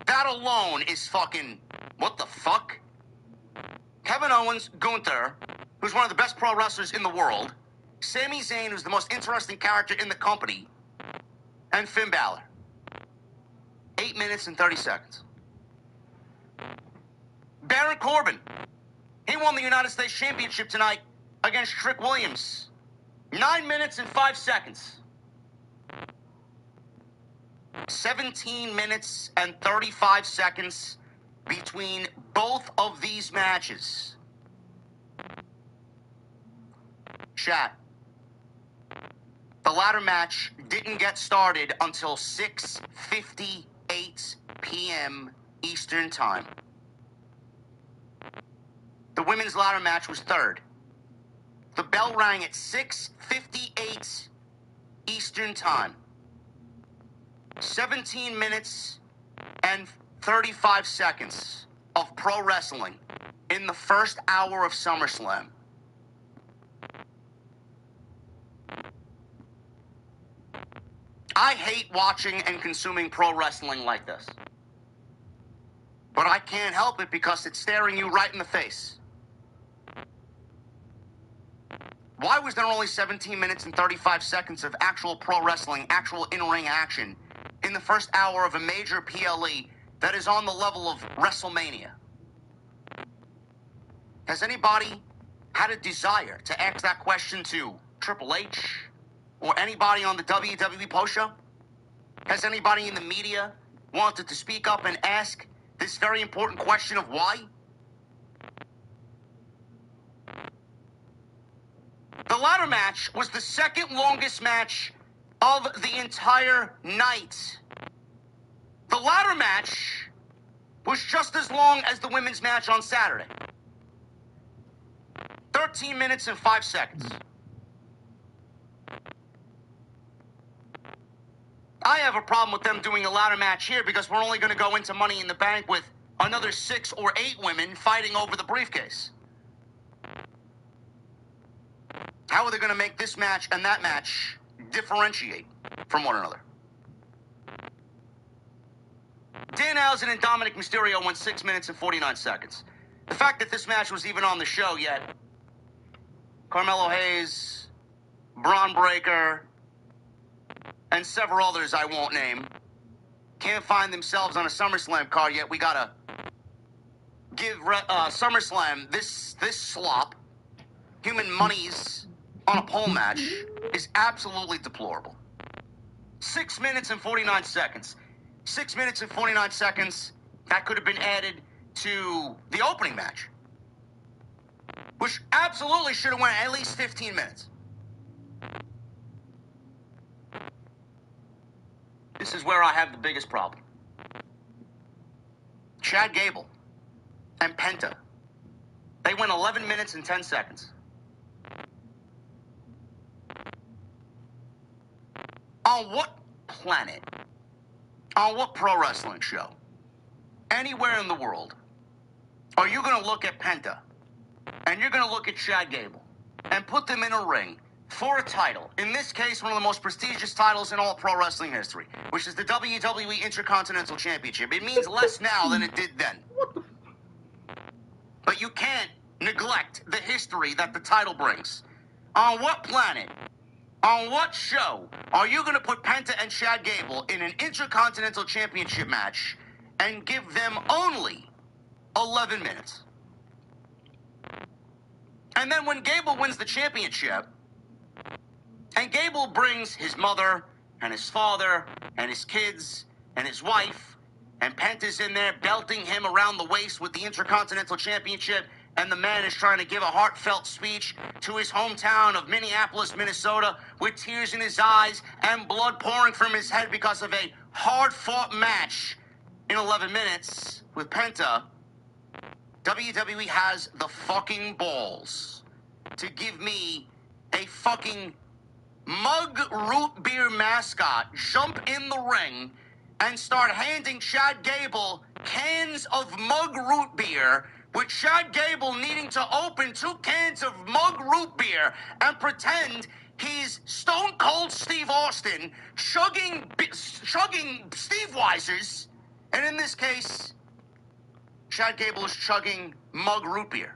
That alone is fucking... what the fuck? Kevin Owens, Gunther, who's one of the best pro wrestlers in the world. Sami Zayn, who's the most interesting character in the company. And Finn Balor. 8 minutes and 30 seconds. Baron Corbin. He won the United States Championship tonight against Trick Williams. 9 minutes and 5 seconds. 17 minutes and 35 seconds between both of these matches. Chat. The ladder match didn't get started until 6:58 p.m. Eastern Time. The women's ladder match was third. The bell rang at 6:58 Eastern Time. 17 minutes and 35 seconds of pro wrestling in the first hour of SummerSlam. I hate watching and consuming pro wrestling like this. But I can't help it because it's staring you right in the face. Why was there only 17 minutes and 35 seconds of actual pro wrestling, actual in-ring action in the first hour of a major PLE that is on the level of WrestleMania? Has anybody had a desire to ask that question to Triple H or anybody on the WWE post show? Has anybody in the media wanted to speak up and ask this very important question of why? The ladder match was the second longest match of the entire night. The ladder match was just as long as the women's match on Saturday. 13 minutes and 5 seconds. I have a problem with them doing a ladder match here because we're only going to go into Money in the Bank with another 6 or 8 women fighting over the briefcase. How are they going to make this match and that match differentiate from one another? Danhausen and Dominic Mysterio went 6 minutes and 49 seconds. The fact that this match was even on the show yet, Carmelo Hayes, Braun Breaker, and several others I won't name, can't find themselves on a SummerSlam card yet. We gotta give SummerSlam this slop. Human Monies on a pole match is absolutely deplorable. 6 minutes and 49 seconds. 6 minutes and 49 seconds, that could have been added to the opening match, which absolutely should have went at least 15 minutes. This is where I have the biggest problem. Chad Gable and Penta, they went 11 minutes and 10 seconds. On what planet, on what pro wrestling show, anywhere in the world, are you going to look at Penta and you're going to look at Chad Gable and put them in a ring for a title, in this case, one of the most prestigious titles in all pro wrestling history, which is the WWE Intercontinental Championship? It means less now than it did then. But you can't neglect the history that the title brings. On what planet On what show are you going to put Penta and Chad Gable in an Intercontinental Championship match and give them only 11 minutes? And then when Gable wins the championship, and Gable brings his mother and his father and his kids and his wife, and Penta's in there belting him around the waist with the Intercontinental Championship, and the man is trying to give a heartfelt speech to his hometown of Minneapolis, Minnesota, with tears in his eyes and blood pouring from his head because of a hard-fought match in 11 minutes with Penta. WWE has the fucking balls to give me a fucking mug root beer mascot jump in the ring and start handing Chad Gable cans of mug root beer, with Chad Gable needing to open 2 cans of mug root beer and pretend he's Stone Cold Steve Austin chugging Steve Weisers, and in this case, Chad Gable is chugging mug root beer.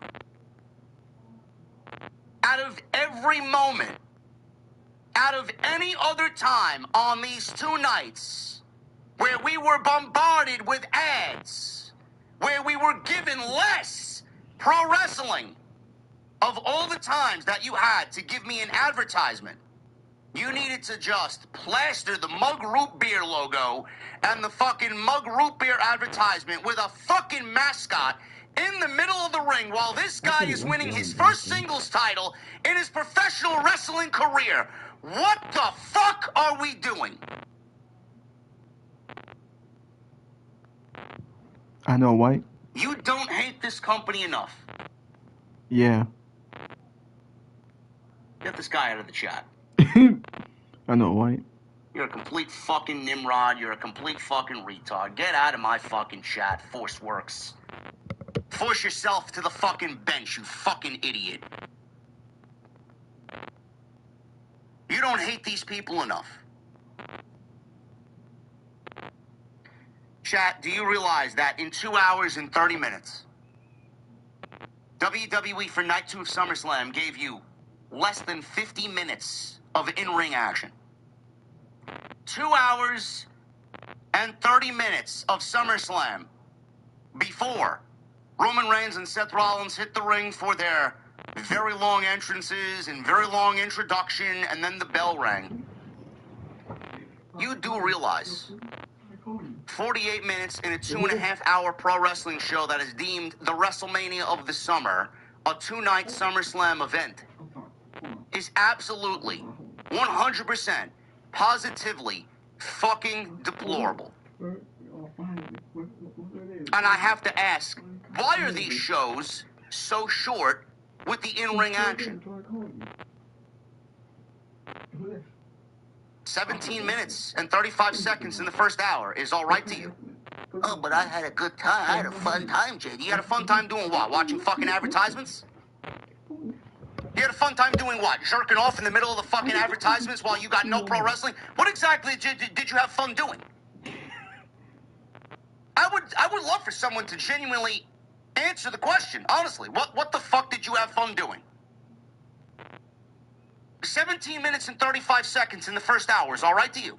Out of every moment, out of any other time on these 2 nights where we were bombarded with ads, where we were given less pro wrestling, of all the times that you had to give me an advertisement, you needed to just plaster the mug root beer logo and the fucking mug root beer advertisement with a fucking mascot in the middle of the ring while this guy is winning his first singles title in his professional wrestling career. What the fuck are we doing? I know, White. You don't hate this company enough. Yeah. Get this guy out of the chat. I know, White. You're a complete fucking Nimrod. You're a complete fucking retard. Get out of my fucking chat, Forceworks. Force yourself to the fucking bench, you fucking idiot. You don't hate these people enough. Chat, do you realize that in 2 hours and 30 minutes, WWE for Night 2 of SummerSlam gave you less than 50 minutes of in-ring action? 2 hours and 30 minutes of SummerSlam before Roman Reigns and Seth Rollins hit the ring for their very long entrances and very long introduction, and then the bell rang. You do realize 48 minutes in a 2.5-hour pro wrestling show that is deemed the WrestleMania of the summer, a 2-night SummerSlam event, is absolutely 100% positively fucking deplorable. And I have to ask, why are these shows so short with the in-ring action? 17 minutes and 35 seconds in the first hour is all right to you? Oh, but I had a good time. I had a fun time, JD. You had a fun time doing what? Watching fucking advertisements? You had a fun time doing what? Jerking off in the middle of the fucking advertisements while you got no pro wrestling? What exactly did you have fun doing? I would love for someone to genuinely answer the question. Honestly, what the fuck did you have fun doing? 17 minutes and 35 seconds in the first hour is all right to you?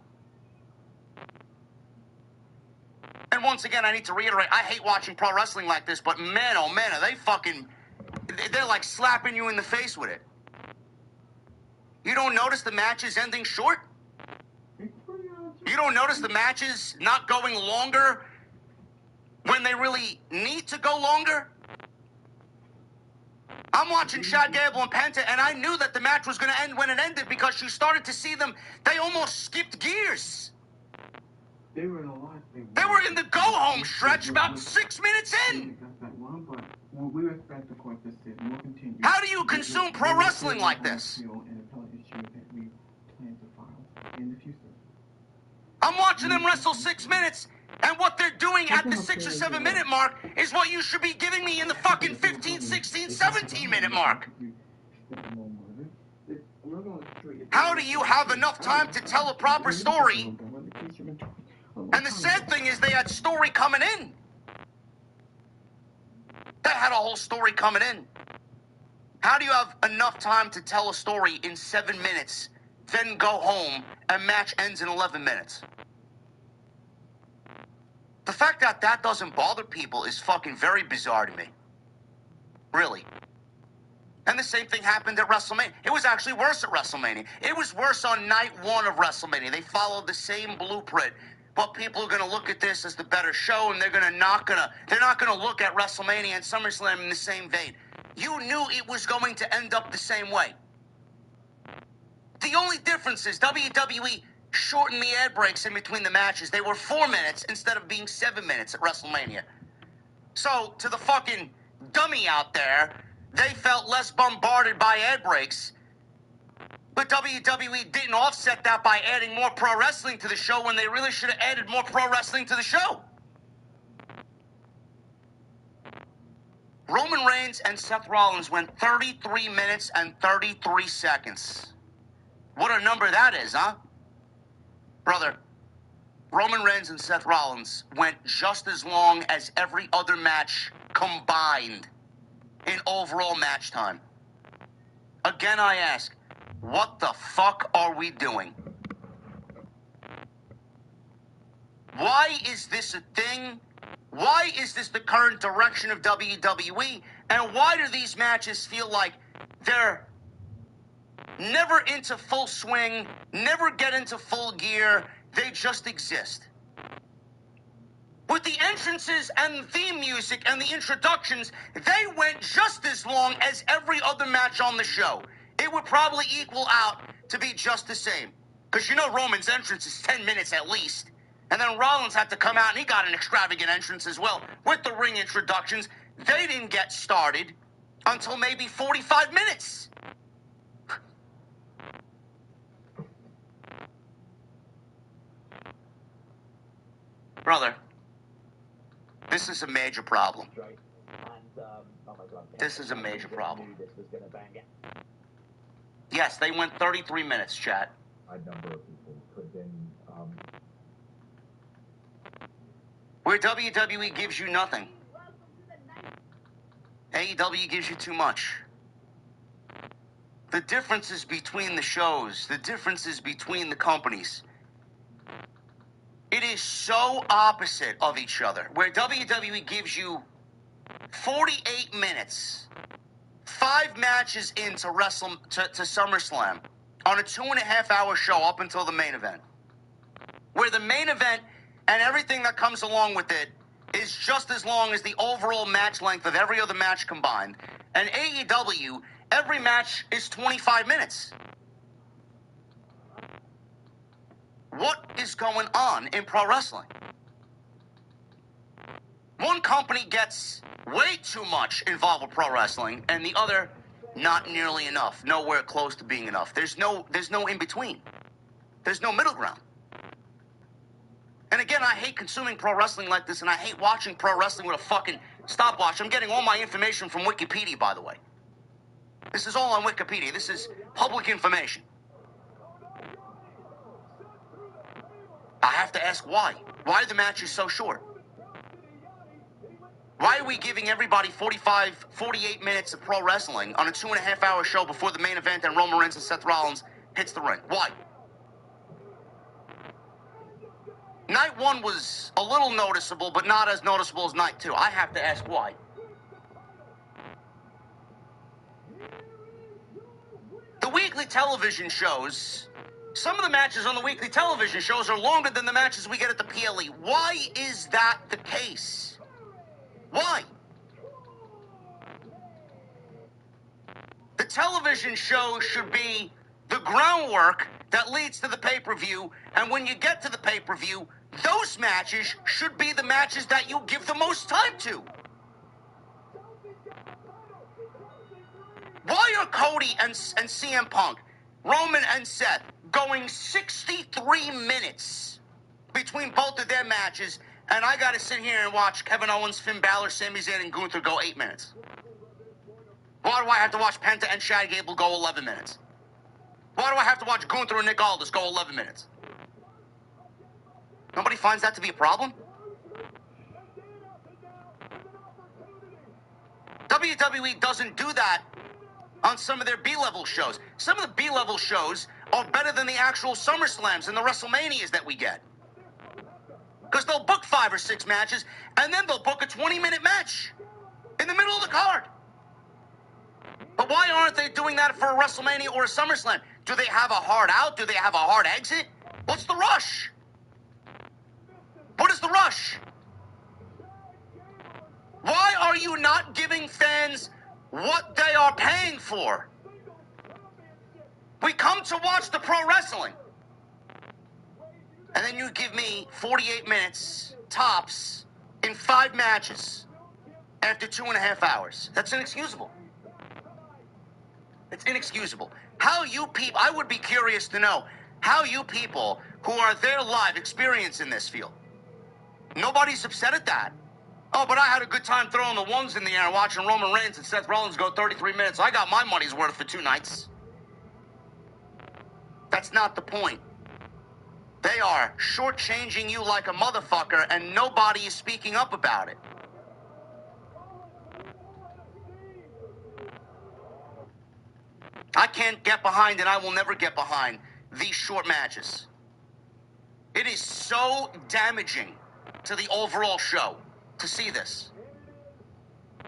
And once again, I need to reiterate, I hate watching pro wrestling like this, but man, oh man, are they fucking... They're like slapping you in the face with it. You don't notice the matches ending short? You don't notice the matches not going longer when they really need to go longer? I'm watching Chad Gable and Penta, and I knew that the match was going to end when it ended because you started to see them. They almost skipped gears. They were in the go-home stretch about 6 minutes in. How do you consume pro wrestling like this? I'm watching them wrestle 6 minutes, and what they're doing at the 6 or 7 minute mark is what you should be giving me in the fucking 15, 16, 17 minute mark. How do you have enough time to tell a proper story? And the sad thing is they had story coming in. They had a whole story coming in. How do you have enough time to tell a story in 7 minutes then go home and match ends in 11 minutes. The fact that that doesn't bother people is fucking very bizarre to me. Really. And the same thing happened at WrestleMania. It was actually worse at WrestleMania. It was worse on night one of WrestleMania. They followed the same blueprint. But people are going to look at this as the better show, and they're not going to look at WrestleMania and SummerSlam in the same vein. You knew it was going to end up the same way. The only difference is WWE shortened the ad breaks in between the matches. They were 4 minutes instead of being 7 minutes at WrestleMania. So, to the fucking dummy out there, they felt less bombarded by ad breaks. But WWE didn't offset that by adding more pro wrestling to the show when they really should have added more pro wrestling to the show. Roman Reigns and Seth Rollins went 33 minutes and 33 seconds. What a number that is, huh? Brother, Roman Reigns and Seth Rollins went just as long as every other match combined in overall match time. Again, I ask, what the fuck are we doing? Why is this a thing? Why is this the current direction of WWE? And why do these matches feel like they're never into full swing, never get into full gear, they just exist? With the entrances and theme music and the introductions, they went just as long as every other match on the show. It would probably equal out to be just the same. Because you know Roman's entrance is 10 minutes at least. And then Rollins had to come out and he got an extravagant entrance as well. With the ring introductions, they didn't get started until maybe 45 minutes. Brother, this is a major problem. This is a major problem. Yes, they went 33 minutes, chat. A number of people could then, Where WWE gives you nothing. AEW gives you too much. The differences between the shows, the differences between the companies, it is so opposite of each other. Where WWE gives you 48 minutes, 5 matches into to SummerSlam on a 2.5-hour show up until the main event. Where the main event and everything that comes along with it is just as long as the overall match length of every other match combined. And AEW, every match is 25 minutes. What is going on in pro wrestling? One company gets way too much involved with pro wrestling, and the other not nearly enough. Nowhere close to being enough. There's no in between. There's no middle ground. And again, I hate consuming pro wrestling like this, and I hate watching pro wrestling with a fucking stopwatch. I'm getting all my information from Wikipedia, by the way. This is all on Wikipedia. This is public information. I have to ask why. Why are the matches so short? Why are we giving everybody 48 minutes of pro wrestling on a 2.5-hour show before the main event and Roman Reigns and Seth Rollins hits the ring? Why? Night 1 was a little noticeable, but not as noticeable as night 2. I have to ask why. The weekly television shows, some of the matches on the weekly television shows are longer than the matches we get at the PLE. Why is that the case? Why? The television show should be the groundwork that leads to the pay-per-view, and when you get to the pay-per-view, those matches should be the matches that you give the most time to. Why are Cody and CM Punk, Roman and Seth, going 63 minutes between both of their matches, and I got to sit here and watch Kevin Owens, Finn Balor, Sami Zayn, and Gunther go 8 minutes? Why do I have to watch Penta and Chad Gable go 11 minutes? Why do I have to watch Gunther and Nick Aldis go 11 minutes? Nobody finds that to be a problem? WWE doesn't do that on some of their B-level shows. Some of the B-level shows are better than the actual SummerSlams and the WrestleManias that we get. Because they'll book 5 or 6 matches, and then they'll book a 20-minute match in the middle of the card. But why aren't they doing that for a WrestleMania or a SummerSlam? Do they have a hard out? Do they have a hard exit? What's the rush? What is the rush? Why are you not giving fans what they are paying for? We come to watch the pro wrestling. And then you give me 48 minutes, tops, in 5 matches after 2.5 hours. That's inexcusable. It's inexcusable. How you people, I would be curious to know how you people who are there live experiencing this feel. Nobody's upset at that. Oh, but I had a good time throwing the ones in the air, watching Roman Reigns and Seth Rollins go 33 minutes. I got my money's worth for 2 nights. That's not the point. They are shortchanging you like a motherfucker, and nobody is speaking up about it. I can't get behind, and I will never get behind these short matches. It is so damaging to the overall show to see this.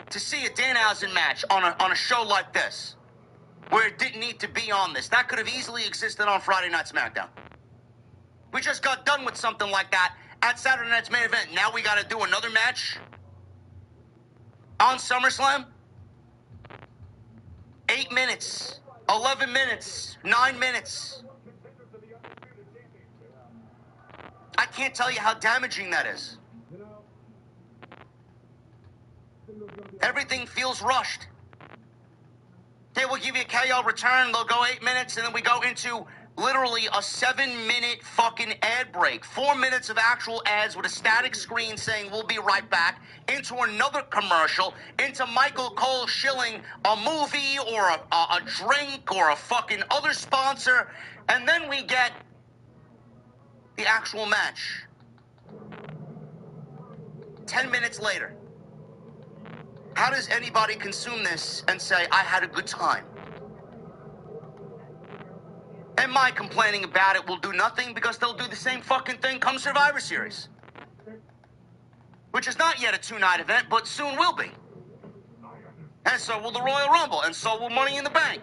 To see a Danhausen match on a show like this, where it didn't need to be on this. That could have easily existed on Friday Night SmackDown. We just got done with something like that at Saturday Night's Main Event. Now we got to do another match on SummerSlam. 8 minutes, 11 minutes, 9 minutes. I can't tell you how damaging that is. Everything feels rushed. They will give you a KO return. They'll go 8 minutes, and then we go into literally a 7-minute fucking ad break. 4 minutes of actual ads with a static screen saying we'll be right back, into another commercial, into Michael Cole shilling a movie or a drink or a fucking other sponsor, and then we get the actual match. 10 minutes later. How does anybody consume this and say, I had a good time? And my complaining about it will do nothing, because they'll do the same fucking thing come Survivor Series. Which is not yet a 2-night event, but soon will be. And so will the Royal Rumble, and so will Money in the Bank.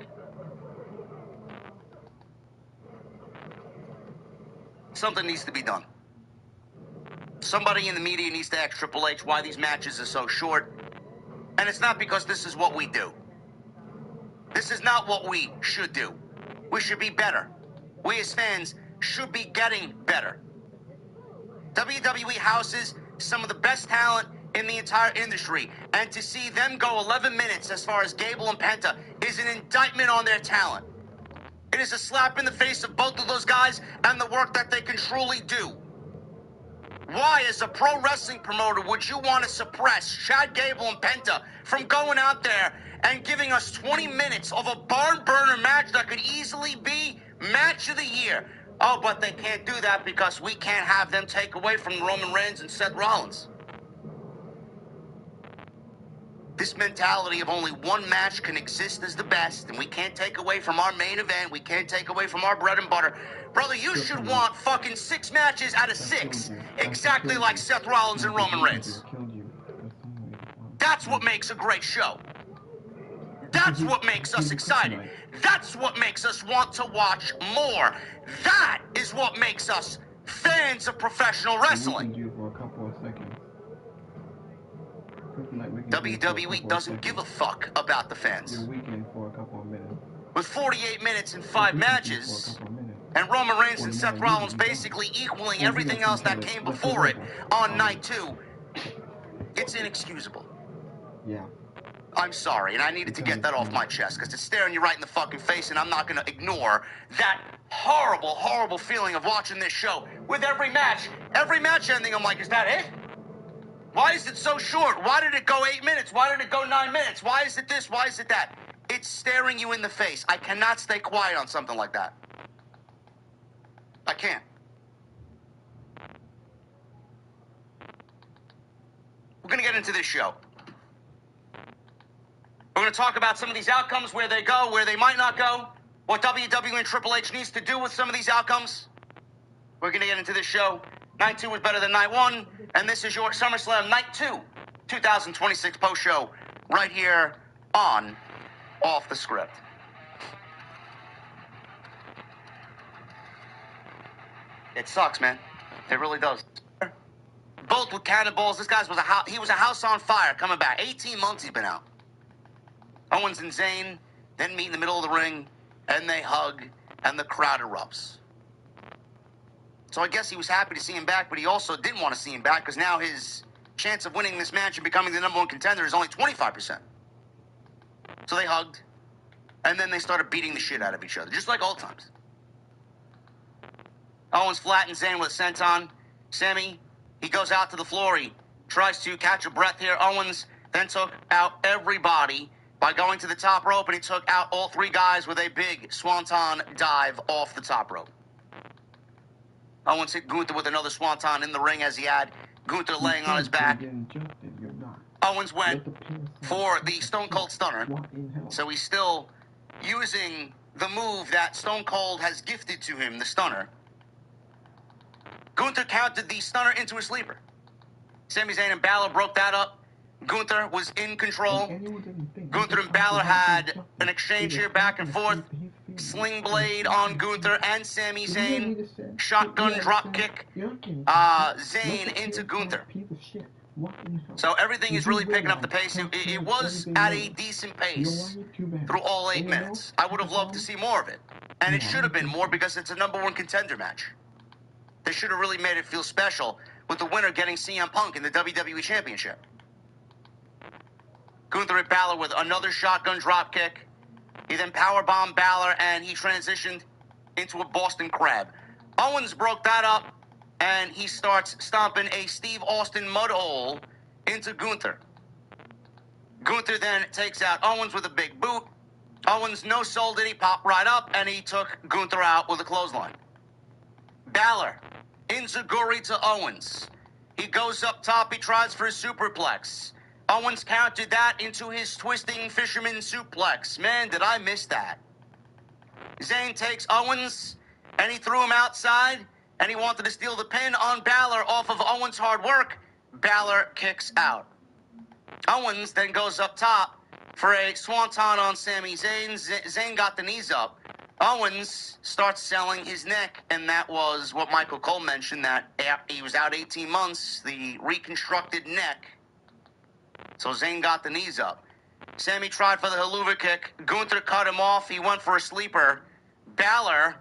Something needs to be done. Somebody in the media needs to ask Triple H why these matches are so short. And it's not because this is what we do. This is not what we should do. We should be better. We as fans should be getting better. WWE houses some of the best talent in the entire industry. And to see them go 11 minutes as far as Gable and Penta is an indictment on their talent. It is a slap in the face of both of those guys and the work that they can truly do. Why, as a pro wrestling promoter, would you want to suppress Chad Gable and Penta from going out there and giving us 20 minutes of a barn burner match that could easily be match of the year? Oh, but they can't do that because we can't have them take away from Roman Reigns and Seth Rollins. This mentality of only one match can exist as the best, and we can't take away from our main event, we can't take away from our bread and butter. Brother, you should want fucking 6 matches out of 6, exactly like Seth Rollins and Roman Reigns. That's what makes a great show. That's what makes us excited. That's what makes us want to watch more. That is what makes us fans of professional wrestling. WWE doesn't give a fuck about the fans. With 48 minutes and 5 matches, and Roman Reigns and Seth Rollins basically equaling everything else that came before it on night 2, it's inexcusable. Yeah. I'm sorry, and I needed to get that off my chest, because it's staring you right in the fucking face, and I'm not going to ignore that horrible, horrible feeling of watching this show. With every match ending, I'm like, is that it? Why is it so short? Why did it go 8 minutes? Why did it go 9 minutes? Why is it this? Why is it that? It's staring you in the face. I cannot stay quiet on something like that. I can't. We're going to get into this show. We're going to talk about some of these outcomes, where they go, where they might not go. what WWE and Triple H needs to do with some of these outcomes? We're going to get into this show. Night 2 was better than Night 1, and this is your SummerSlam Night 2 2026 post-show right here on Off the Script. It sucks, man. It really does. Both with cannonballs. This guy's was he was a house on fire coming back. 18 months he's been out. Owens and Zayn then meet in the middle of the ring, and they hug, and the crowd erupts. So I guess he was happy to see him back, but he also didn't want to see him back because now his chance of winning this match and becoming the number 1 contender is only 25%. So they hugged, and then they started beating the shit out of each other, just like old times. Owens flattened Zayn with a senton. Sammy, he goes out to the floor. He tries to catch a breath here. Owens then took out everybody by going to the top rope, and he took out all 3 guys with a big swanton dive off the top rope. Owens hit Gunther with another swanton in the ring as he had Gunther laying on his back. Owens went for the Stone Cold Stunner, so he's still using the move that Stone Cold has gifted to him, the Stunner. Gunther counted the Stunner into a sleeper. Sami Zayn and Balor broke that up. Gunther was in control. Gunther and Balor had an exchange here back and forth. Sling blade on Gunther and Sami Zayn. Shotgun drop kick. Zayn into Gunther. So everything is really picking up the pace. It was at a decent pace through all 8 minutes. I would have loved to see more of it. And it should have been more because it's a number 1 contender match. They should have really made it feel special with the winner getting CM Punk in the WWE Championship. Gunther hit Balor with another shotgun drop kick. He then powerbombed Balor, and he transitioned into a Boston Crab. Owens broke that up, and he starts stomping a Steve Austin mud hole into Gunther. Gunther then takes out Owens with a big boot. Owens no-sold it. He popped right up, and he took Gunther out with a clothesline. Balor, enziguri to Owens. He goes up top. He tries for his superplex. Owens countered that into his twisting fisherman suplex. Man, did I miss that. Zayn takes Owens, and he threw him outside, and he wanted to steal the pin on Balor off of Owens' hard work. Balor kicks out. Owens then goes up top for a swanton on Sami Zayn. Zayn got the knees up. Owens starts selling his neck, and that was what Michael Cole mentioned, that he was out 18 months, the reconstructed neck. So Zayn got the knees up. Sammy tried for the haluva kick. Gunther cut him off. He went for a sleeper. Balor,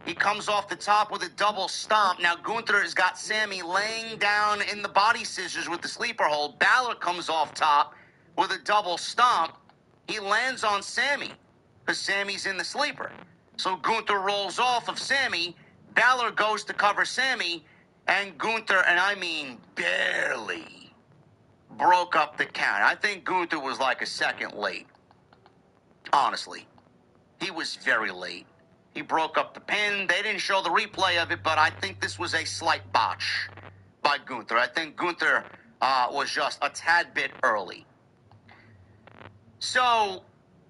he comes off the top with a double stomp. Now Gunther has got Sammy laying down in the body scissors with the sleeper hold. Balor comes off top with a double stomp. He lands on Sammy because Sammy's in the sleeper. So Gunther rolls off of Sammy. Balor goes to cover Sammy. And Gunther, and I mean barely, broke up the count. I think Gunther was like a second late. Honestly. He was very late. He broke up the pin. They didn't show the replay of it, but I think this was a slight botch by Gunther. I think Gunther was just a tad bit early. So,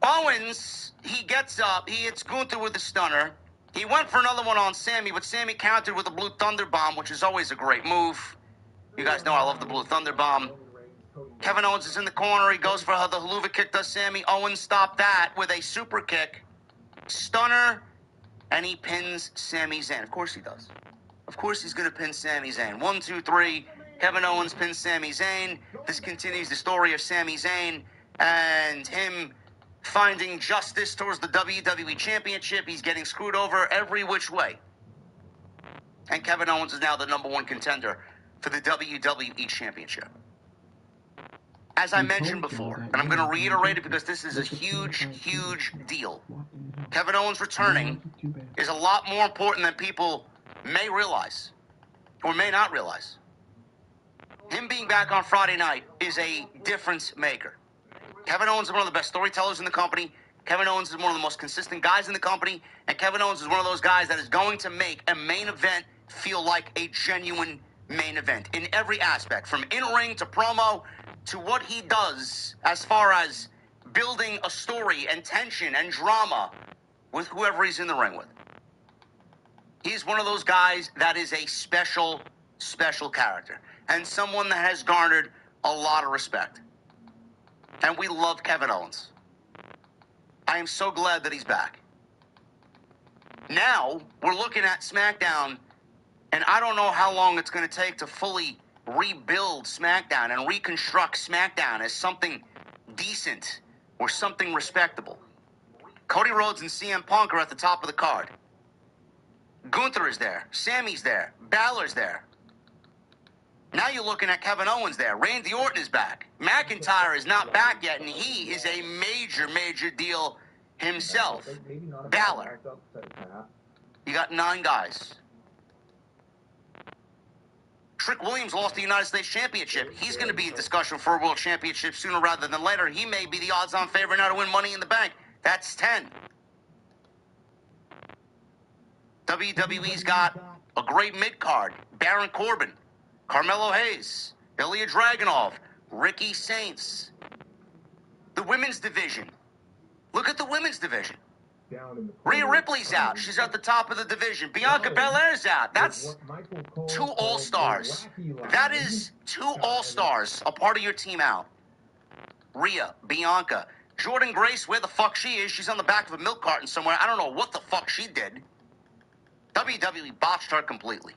Owens, he gets up. He hits Gunther with a stunner. He went for another one on Sammy, but Sammy countered with a Blue Thunder Bomb, which is always a great move. You guys know I love the Blue Thunder Bomb. Kevin Owens is in the corner. He goes for the haluva kick, does Sammy. Owens stopped that with a super kick. Stunner, and he pins Sami Zayn. Of course he does. Of course he's going to pin Sami Zayn. 1, 2, 3. Kevin Owens pins Sami Zayn. This continues the story of Sami Zayn and him finding justice towards the WWE Championship. He's getting screwed over every which way. And Kevin Owens is now the number 1 contender for the WWE Championship. As I mentioned before, and I'm going to reiterate it because this is a huge, huge deal. Kevin Owens returning is a lot more important than people may realize or may not realize. Him being back on Friday night is a difference maker. Kevin Owens is one of the best storytellers in the company. Kevin Owens is one of the most consistent guys in the company. And Kevin Owens is one of those guys that is going to make a main event feel like a genuine main event in every aspect, from in-ring to promo to what he does as far as building a story and tension and drama with whoever he's in the ring with. He's one of those guys that is a special, special character and someone that has garnered a lot of respect. And we love Kevin Owens. I am so glad that he's back. Now, we're looking at SmackDown, and I don't know how long it's going to take to fully rebuild SmackDown and reconstruct SmackDown as something decent or something respectable. Cody Rhodes and CM Punk are at the top of the card. Gunther is there. Sammy's there. Balor's there. Now you're looking at Kevin Owens there. Randy Orton is back. McIntyre is not back yet, and he is a major, major deal himself. Balor. You got 9 guys. Trick Williams lost the United States Championship. He's going to be in discussion for a World Championship sooner rather than later. He may be the odds-on favorite now to win Money in the Bank. That's 10. WWE's got a great mid-card. Baron Corbin, Carmelo Hayes, Ilya Dragunov, Ricky Saints. The women's division. Look at the women's division. Rhea Ripley's out. She's at the top of the division. Bianca Belair's out. That's 2 All-Stars. That is 2 All-Stars, a part of your team out. Rhea, Bianca. Jordan Grace, where the fuck she is. She's on the back of a milk carton somewhere. I don't know what the fuck she did. WWE botched her completely.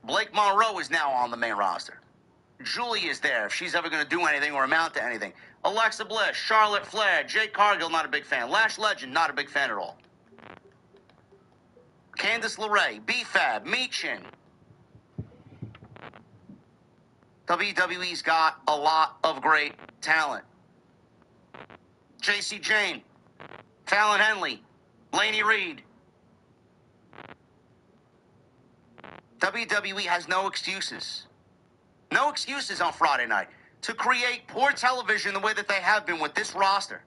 Blake Monroe is now on the main roster. Julie is there if she's ever going to do anything or amount to anything. Alexa Bliss, Charlotte Flair, Jade Cargill, not a big fan. Lash Legend, not a big fan at all. Candice LeRae, B-Fab, Michin. WWE's got a lot of great talent. JC Jane, Fallon Henley, Laney Reed. WWE has no excuses. No excuses on Friday night to create poor television the way that they have been with this roster.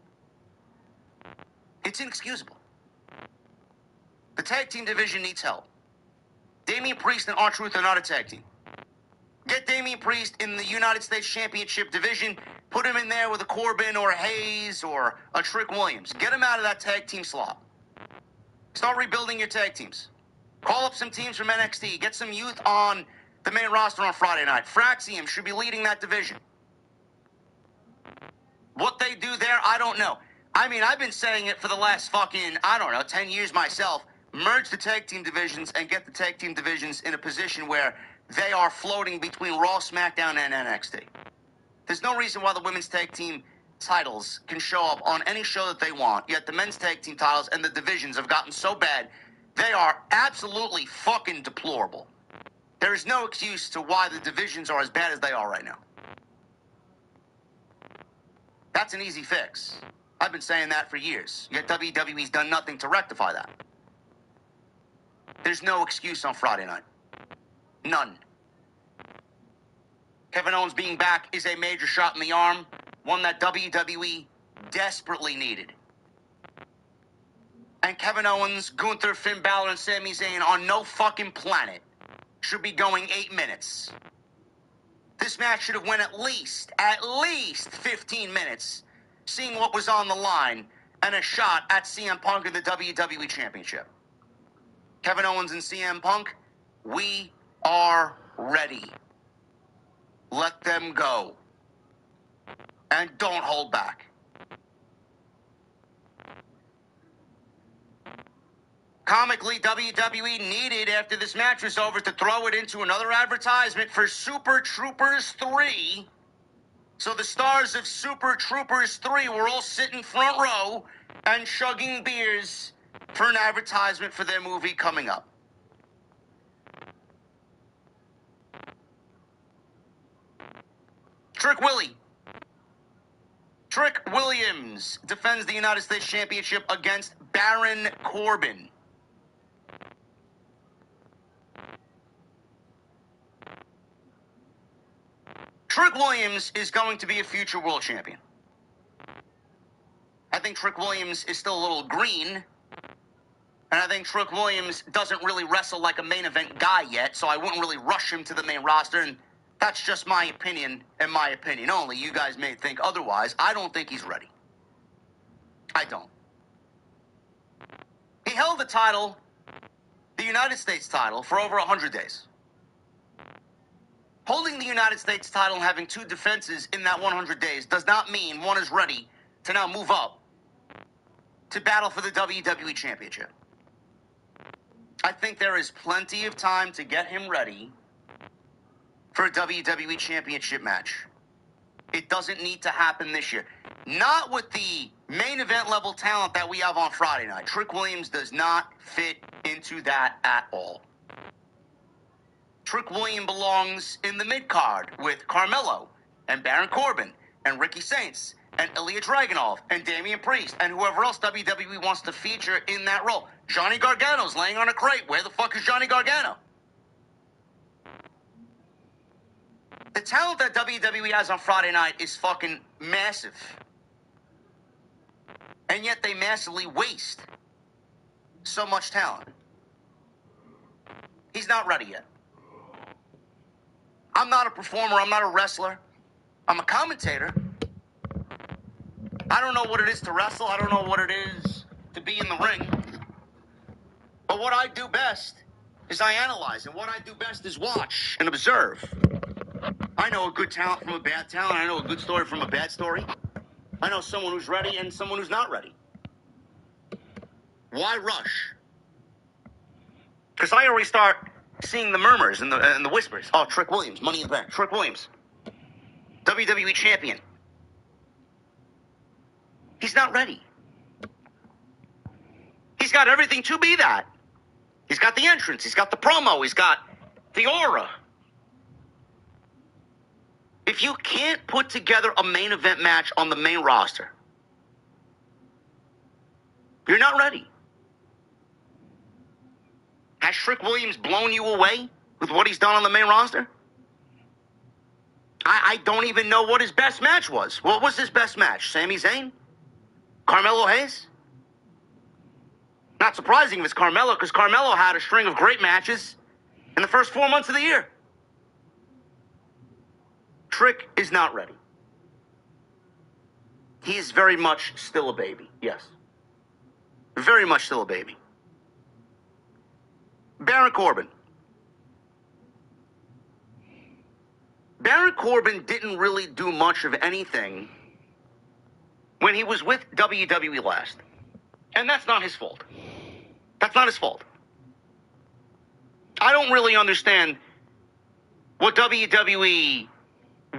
It's inexcusable. The tag team division needs help. Damian Priest and R-Truth are not a tag team. Get Damian Priest in the United States Championship division, put him in there with a Corbin or a Hayes or a Trick Williams. Get him out of that tag team slot. Start rebuilding your tag teams. Call up some teams from NXT. Get some youth on the main roster on Friday night. Fraxium should be leading that division. What they do there, I don't know. I mean, I've been saying it for the last 10 years myself. Merge the tag team divisions and get the tag team divisions in a position where they are floating between Raw, SmackDown, and NXT. There's no reason why the women's tag team titles can show up on any show that they want, yet the men's tag team titles and the divisions have gotten so bad, they are absolutely fucking deplorable. There is no excuse to why the divisions are as bad as they are right now. That's an easy fix. I've been saying that for years, yet WWE's done nothing to rectify that. There's no excuse on Friday night. None. Kevin Owens being back is a major shot in the arm, one that WWE desperately needed. And Kevin Owens, Gunther, Finn Balor, and Sami Zayn on no fucking planet should be going 8 minutes. This match should have went at least 15 minutes, seeing what was on the line, and a shot at CM Punk in the WWE Championship. Kevin Owens and CM Punk, we are ready. Let them go. And don't hold back. Comically, WWE needed, after this match was over, to throw it into another advertisement for Super Troopers 3. So the stars of Super Troopers 3 were all sitting front row and chugging beers for an advertisement for their movie coming up. Trick Williams defends the United States Championship against Baron Corbin. Trick Williams is going to be a future world champion. I think Trick Williams is still a little green. And I think Trick Williams doesn't really wrestle like a main event guy yet, so I wouldn't really rush him to the main roster. And that's just my opinion, and my opinion only. You guys may think otherwise. I don't think he's ready. I don't. He held the title, the United States title, for over 100 days. Holding the United States title and having 2 defenses in that 100 days does not mean one is ready to now move up to battle for the WWE Championship. I think there is plenty of time to get him ready for a WWE Championship match. It doesn't need to happen this year. Not with the main event level talent that we have on Friday night. Trick Williams does not fit into that at all. Trick Williams belongs in the mid-card with Carmelo and Baron Corbin and Ricky Saints and Ilya Dragunov and Damian Priest and whoever else WWE wants to feature in that role. Johnny Gargano's laying on a crate. Where the fuck is Johnny Gargano? The talent that WWE has on Friday night is fucking massive. And yet they massively waste so much talent. He's not ready yet. I'm not a performer. I'm not a wrestler. I'm a commentator. I don't know what it is to wrestle. I don't know what it is to be in the ring. But what I do best is I analyze. And what I do best is watch and observe. I know a good talent from a bad talent. I know a good story from a bad story. I know someone who's ready and someone who's not ready. Why rush? Because I already start seeing the murmurs and the whispers. Oh, Trick Williams, Money in the Bank. Trick Williams, WWE champion. He's not ready. He's got everything to be that. He's got the entrance. He's got the promo. He's got the aura. If you can't put together a main event match on the main roster, you're not ready. Has Trick Williams blown you away with what he's done on the main roster? I don't even know what his best match was. What was his best match? Sami Zayn? Carmelo Hayes? Not surprising if it's Carmelo, because Carmelo had a string of great matches in the first 4 months of the year. Trick is not ready. He is very much still a baby, yes. Very much still a baby. Baron Corbin. Baron Corbin didn't really do much of anything when he was with WWE last. And that's not his fault. That's not his fault. I don't really understand what WWE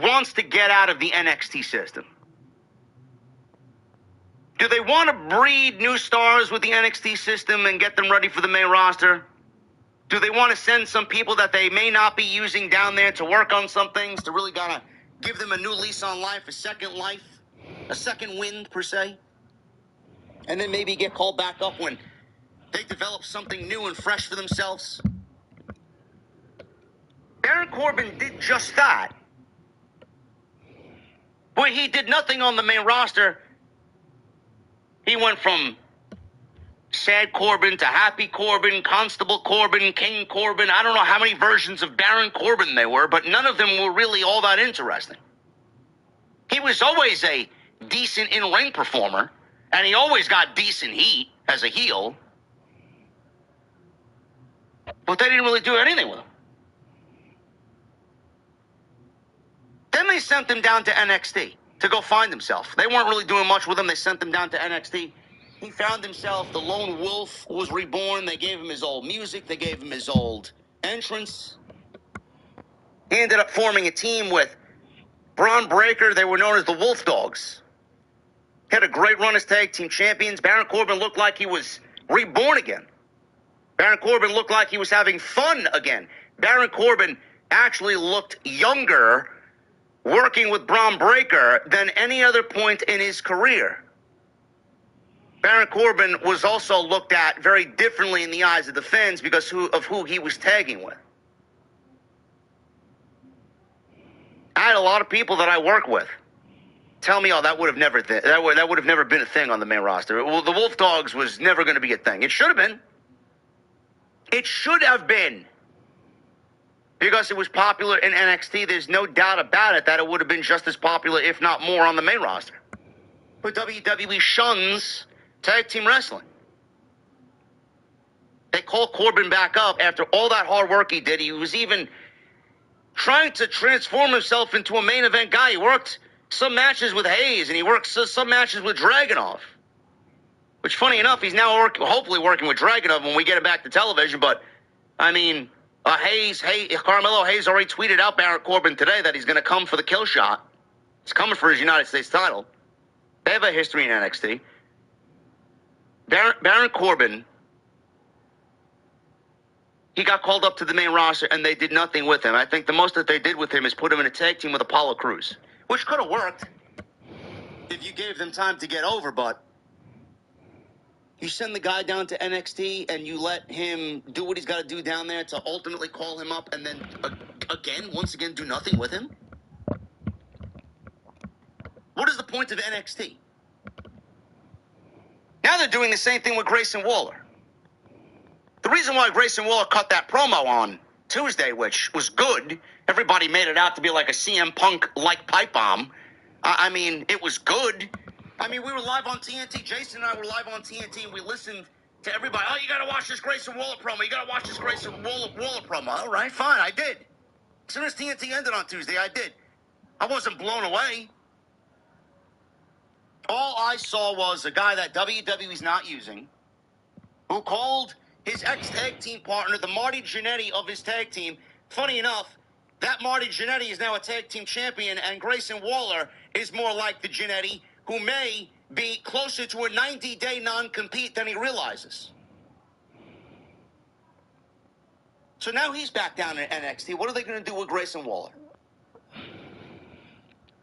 wants to get out of the NXT system. Do they want to breed new stars with the NXT system and get them ready for the main roster? Do they want to send some people that they may not be using down there to work on some things, to really kind of give them a new lease on life, a second wind, per se? And then maybe get called back up when they develop something new and fresh for themselves? Baron Corbin did just that. But he did nothing on the main roster. He went from Sad Corbin to Happy Corbin, Constable Corbin, King Corbin. I don't know how many versions of Baron Corbin there were, but none of them were really all that interesting. He was always a decent in-ring performer, and he always got decent heat as a heel. But they didn't really do anything with him. Then they sent him down to NXT to go find himself. They weren't really doing much with him. They sent him down to NXT. He found himself. The Lone Wolf was reborn. They gave him his old music. They gave him his old entrance. He ended up forming a team with Braun Breaker. They were known as the Wolf Dogs. Had a great run as tag team champions. Baron Corbin looked like he was reborn again. Baron Corbin looked like he was having fun again. Baron Corbin actually looked younger working with Braun Breaker than any other point in his career. Baron Corbin was also looked at very differently in the eyes of the fans because of who he was tagging with. I had a lot of people that I work with tell me, "Oh, that would have never been a thing on the main roster. Well, the Wolf Dogs was never going to be a thing." It should have been. It should have been. Because it was popular in NXT, there's no doubt about it that it would have been just as popular, if not more, on the main roster. But WWE shuns tag team wrestling. call Corbin back up after all that hard work he did. He was even trying to transform himself into a main event guy. He worked some matches with Hayes, and he worked some matches with Dragunov. Which, funny enough, he's now hopefully working with Dragunov when we get it back to television. But, I mean, Carmelo Hayes already tweeted out Baron Corbin today that he's going to come for the kill shot. He's coming for his United States title. They have a history in NXT. Baron Corbin, he got called up to the main roster, and they did nothing with him. I think the most that they did with him is put him in a tag team with Apollo Crews, which could have worked if you gave them time to get over, but you send the guy down to NXT and you let him do what he's got to do down there to ultimately call him up and then, once again, do nothing with him? What is the point of NXT? Now they're doing the same thing with Grayson Waller. The reason why Grayson Waller cut that promo on Tuesday, which was good, everybody made it out to be like a CM Punk-like pipe bomb. I mean, it was good. I mean, we were live on TNT. Jason and I were live on TNT, and we listened to everybody. Oh, you got to watch this Grayson Waller promo. You got to watch this Grayson Waller promo. All right, fine, I did. As soon as TNT ended on Tuesday, I did. I wasn't blown away. All I saw was a guy that WWE's not using, who called his ex-tag team partner, the Marty Jannetty of his tag team. Funny enough, that Marty Jannetty is now a tag team champion, and Grayson Waller is more like the Jannetty, who may be closer to a 90-day non-compete than he realizes. So now he's back down in NXT. What are they going to do with Grayson Waller?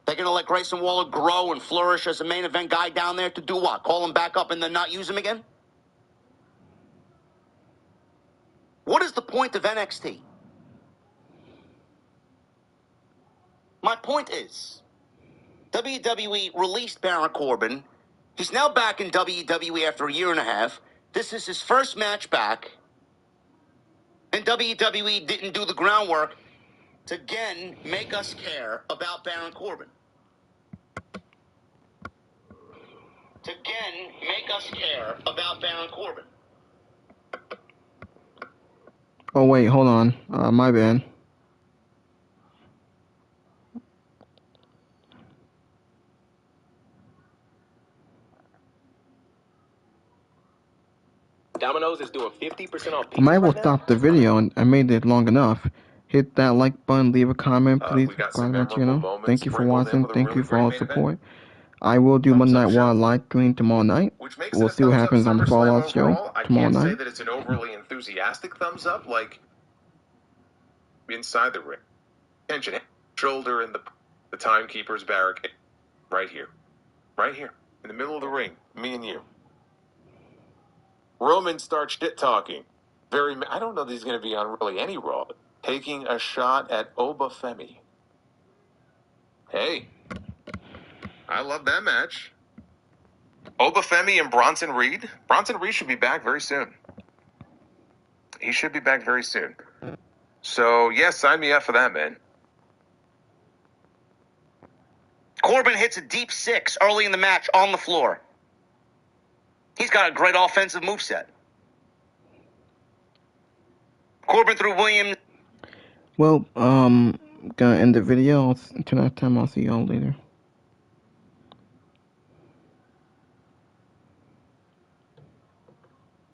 They're going to let Grayson Waller grow and flourish as a main event guy down there to do what? Call him back up and then not use him again? What is the point of NXT? My point is, WWE released Baron Corbin. He's now back in WWE after a year and a half. This is his first match back. And WWE didn't do the groundwork to, again, make us care about Baron Corbin. To, again, make us care about Baron Corbin. Oh, wait, hold on. My bad. Domino's is doing 50% off. I might as well stop the video, and I made it long enough. Hit that like button, leave a comment, please subscribe to my channel. Thank you for watching, thank you for all the support. I will do Monday Night Raw live stream tomorrow night. We'll see what happens on the Fallout show tomorrow night. I can't say that it's an overly enthusiastic thumbs up, like inside the ring. Tension, shoulder in the timekeeper's barricade. Right here, in the middle of the ring, me and you. Roman starts shit talking. I don't know that he's going to be on really any Raw. Taking a shot at Obafemi. Hey, I love that match. Obafemi and Bronson Reed. Bronson Reed should be back very soon. He should be back very soon. So, yeah, sign me up for that, man. Corbin hits a deep six early in the match on the floor. He's got a great offensive moveset. Corbin through Williams. Well, gonna end the video. Until next time, I'll see y'all later.